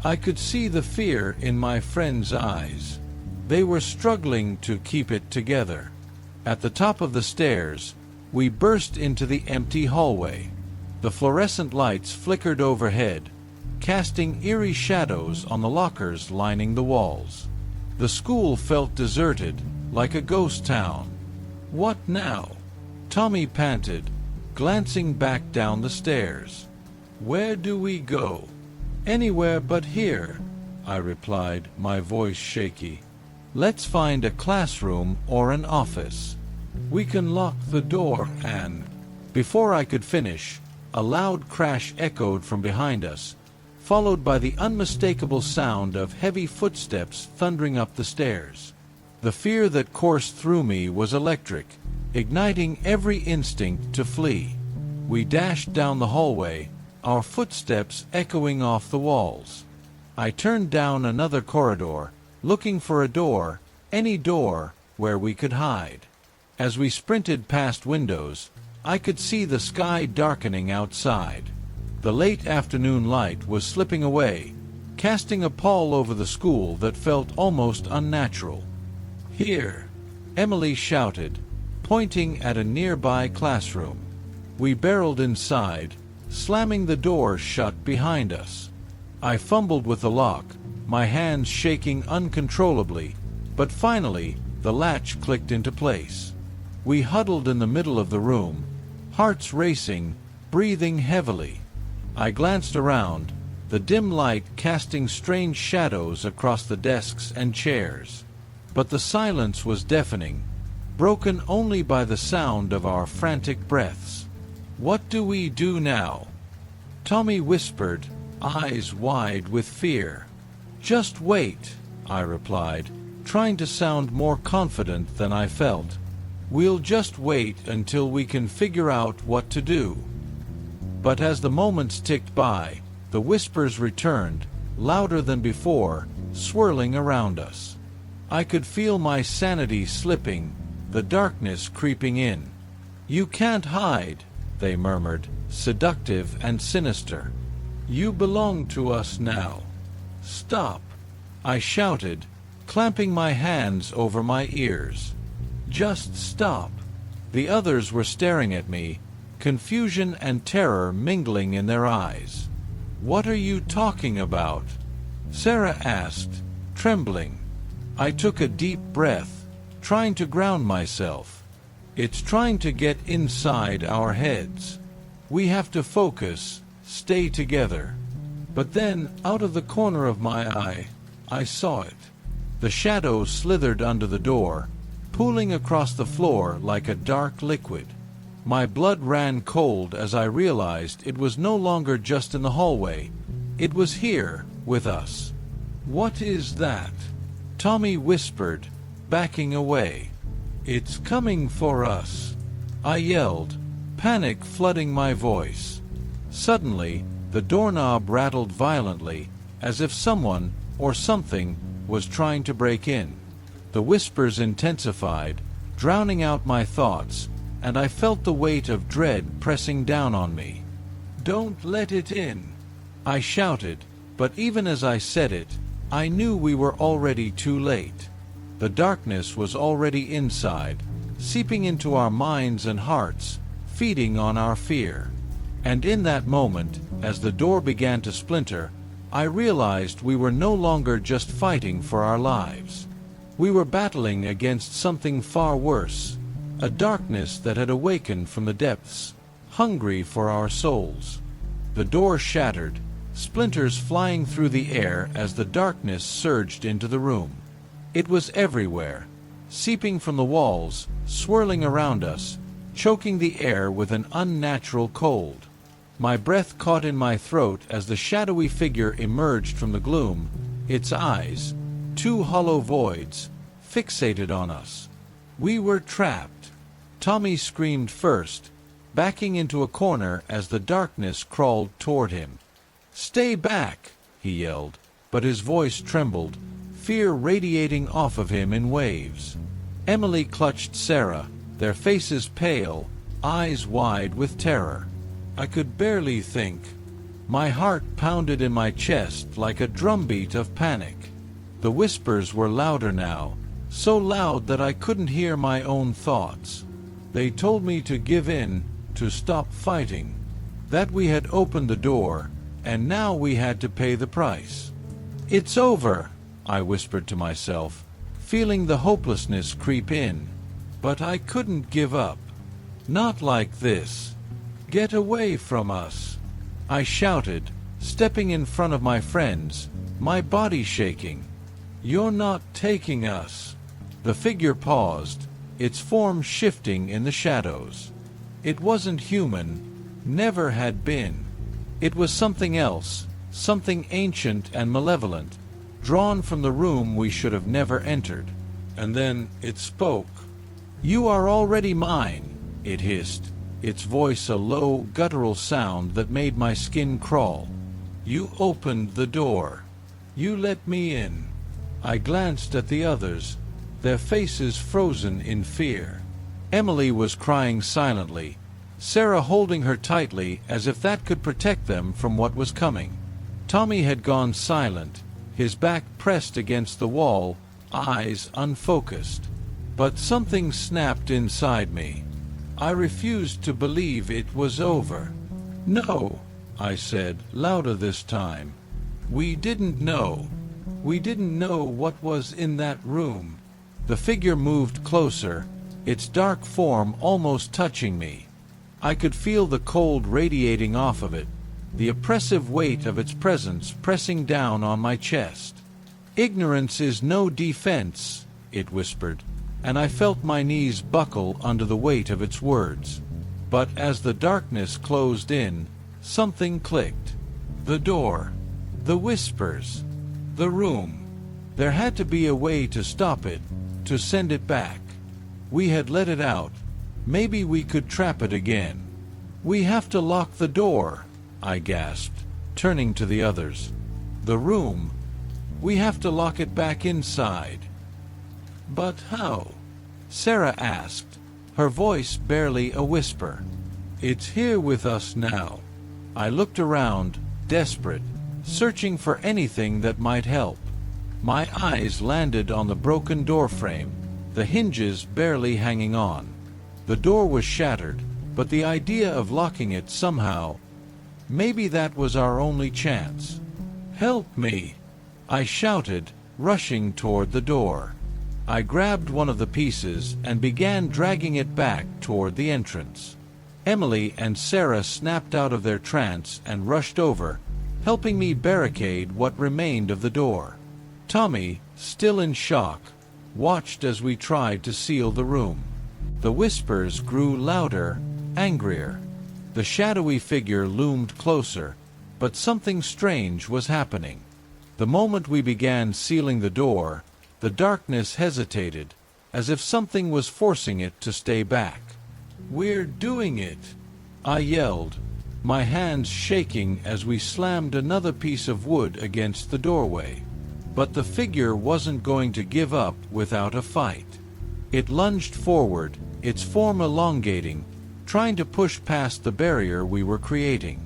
I could see the fear in my friends' eyes. They were struggling to keep it together. At the top of the stairs, we burst into the empty hallway. The fluorescent lights flickered overhead, casting eerie shadows on the lockers lining the walls. The school felt deserted, like a ghost town. What now? Tommy panted, glancing back down the stairs. Where do we go? Anywhere but here, I replied, my voice shaky. Let's find a classroom or an office. We can lock the door and... Before I could finish, a loud crash echoed from behind us, followed by the unmistakable sound of heavy footsteps thundering up the stairs. The fear that coursed through me was electric, igniting every instinct to flee. We dashed down the hallway, our footsteps echoing off the walls. I turned down another corridor, looking for a door, any door, where we could hide. As we sprinted past windows, I could see the sky darkening outside. The late afternoon light was slipping away, casting a pall over the school that felt almost unnatural. Here, Emily shouted, pointing at a nearby classroom. We barreled inside, slamming the door shut behind us. I fumbled with the lock, my hands shaking uncontrollably, but finally the latch clicked into place. We huddled in the middle of the room, hearts racing, breathing heavily. I glanced around, the dim light casting strange shadows across the desks and chairs. But the silence was deafening, broken only by the sound of our frantic breaths. What do we do now? Tommy whispered, eyes wide with fear. Just wait, I replied, trying to sound more confident than I felt. We'll just wait until we can figure out what to do. But as the moments ticked by, the whispers returned, louder than before, swirling around us. I could feel my sanity slipping, the darkness creeping in. You can't hide, they murmured, seductive and sinister. You belong to us now. Stop, I shouted, clamping my hands over my ears. Just stop. The others were staring at me, confusion and terror mingling in their eyes. What are you talking about? Sarah asked, trembling. I took a deep breath, trying to ground myself. It's trying to get inside our heads. We have to focus, stay together. But then, out of the corner of my eye, I saw it. The shadow slithered under the door, pooling across the floor like a dark liquid. My blood ran cold as I realized it was no longer just in the hallway. It was here, with us. What is that? Tommy whispered, backing away. It's coming for us, I yelled, panic flooding my voice. Suddenly, the doorknob rattled violently, as if someone, or something, was trying to break in. The whispers intensified, drowning out my thoughts, and I felt the weight of dread pressing down on me. Don't let it in, I shouted, but even as I said it, I knew we were already too late. The darkness was already inside, seeping into our minds and hearts, feeding on our fear. And in that moment, as the door began to splinter, I realized we were no longer just fighting for our lives. We were battling against something far worse, a darkness that had awakened from the depths, hungry for our souls. The door shattered, splinters flying through the air as the darkness surged into the room. It was everywhere, seeping from the walls, swirling around us, choking the air with an unnatural cold. My breath caught in my throat as the shadowy figure emerged from the gloom, its eyes, two hollow voids, fixated on us. We were trapped. Tommy screamed first, backing into a corner as the darkness crawled toward him. "Stay back!" he yelled, but his voice trembled, fear radiating off of him in waves. Emily clutched Sarah, their faces pale, eyes wide with terror. I could barely think. My heart pounded in my chest like a drumbeat of panic. The whispers were louder now, so loud that I couldn't hear my own thoughts. They told me to give in, to stop fighting, that we had opened the door, and now we had to pay the price. "It's over," I whispered to myself, feeling the hopelessness creep in. But I couldn't give up. Not like this. "Get away from us," I shouted, stepping in front of my friends, my body shaking. "You're not taking us." The figure paused, its form shifting in the shadows. It wasn't human, never had been. It was something else, something ancient and malevolent, drawn from the room we should have never entered. And then it spoke. "You are already mine," it hissed, its voice a low, guttural sound that made my skin crawl. "You opened the door. You let me in." I glanced at the others, their faces frozen in fear. Emily was crying silently, Sarah holding her tightly as if that could protect them from what was coming. Tommy had gone silent, his back pressed against the wall, eyes unfocused. But something snapped inside me. I refused to believe it was over. "No," I said, louder this time. "We didn't know. We didn't know what was in that room." The figure moved closer, its dark form almost touching me. I could feel the cold radiating off of it, the oppressive weight of its presence pressing down on my chest. "Ignorance is no defense," it whispered, and I felt my knees buckle under the weight of its words. But as the darkness closed in, something clicked. The door, the whispers, the room. There had to be a way to stop it, to send it back. We had let it out. Maybe we could trap it again. "We have to lock the door," I gasped, turning to the others. "The room. We have to lock it back inside." "But how?" Sarah asked, her voice barely a whisper. "It's here with us now." I looked around, desperate, searching for anything that might help. My eyes landed on the broken doorframe, the hinges barely hanging on. The door was shattered, but the idea of locking it somehow, maybe that was our only chance. "Help me!" I shouted, rushing toward the door. I grabbed one of the pieces and began dragging it back toward the entrance. Emily and Sarah snapped out of their trance and rushed over, helping me barricade what remained of the door. Tommy, still in shock, watched as we tried to seal the room. The whispers grew louder, angrier. The shadowy figure loomed closer, but something strange was happening. The moment we began sealing the door, the darkness hesitated, as if something was forcing it to stay back. "We're doing it!" I yelled, my hands shaking as we slammed another piece of wood against the doorway. But the figure wasn't going to give up without a fight. It lunged forward, its form elongating, trying to push past the barrier we were creating.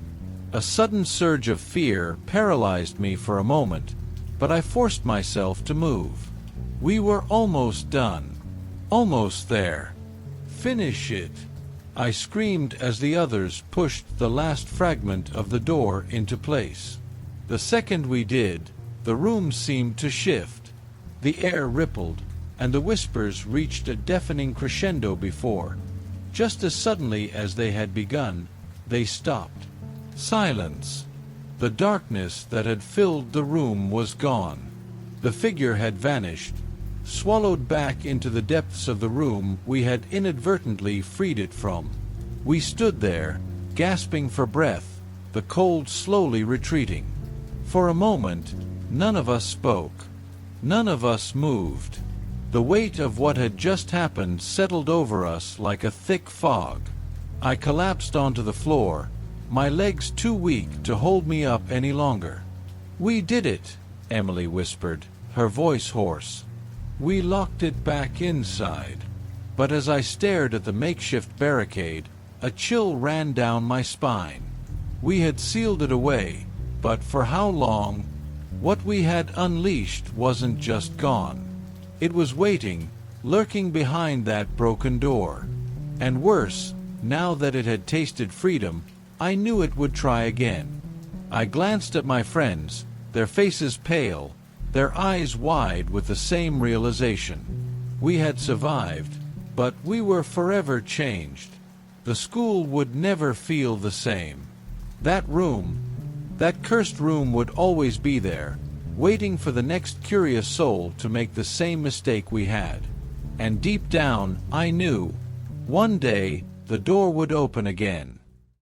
A sudden surge of fear paralyzed me for a moment, but I forced myself to move. We were almost done. Almost there. "Finish it!" I screamed as the others pushed the last fragment of the door into place. The second we did, the room seemed to shift. The air rippled, and the whispers reached a deafening crescendo before. Just as suddenly as they had begun, they stopped. Silence. The darkness that had filled the room was gone. The figure had vanished, swallowed back into the depths of the room we had inadvertently freed it from. We stood there, gasping for breath, the cold slowly retreating. For a moment, none of us spoke. None of us moved. The weight of what had just happened settled over us like a thick fog. I collapsed onto the floor, my legs too weak to hold me up any longer. "We did it," Emily whispered, her voice hoarse. "We locked it back inside." But as I stared at the makeshift barricade, a chill ran down my spine. We had sealed it away, but for how long? What we had unleashed wasn't just gone. It was waiting, lurking behind that broken door. And worse, now that it had tasted freedom, I knew it would try again. I glanced at my friends, their faces pale, their eyes wide with the same realization. We had survived, but we were forever changed. The school would never feel the same. That room, that cursed room would always be there, waiting for the next curious soul to make the same mistake we had. And deep down, I knew, one day, the door would open again.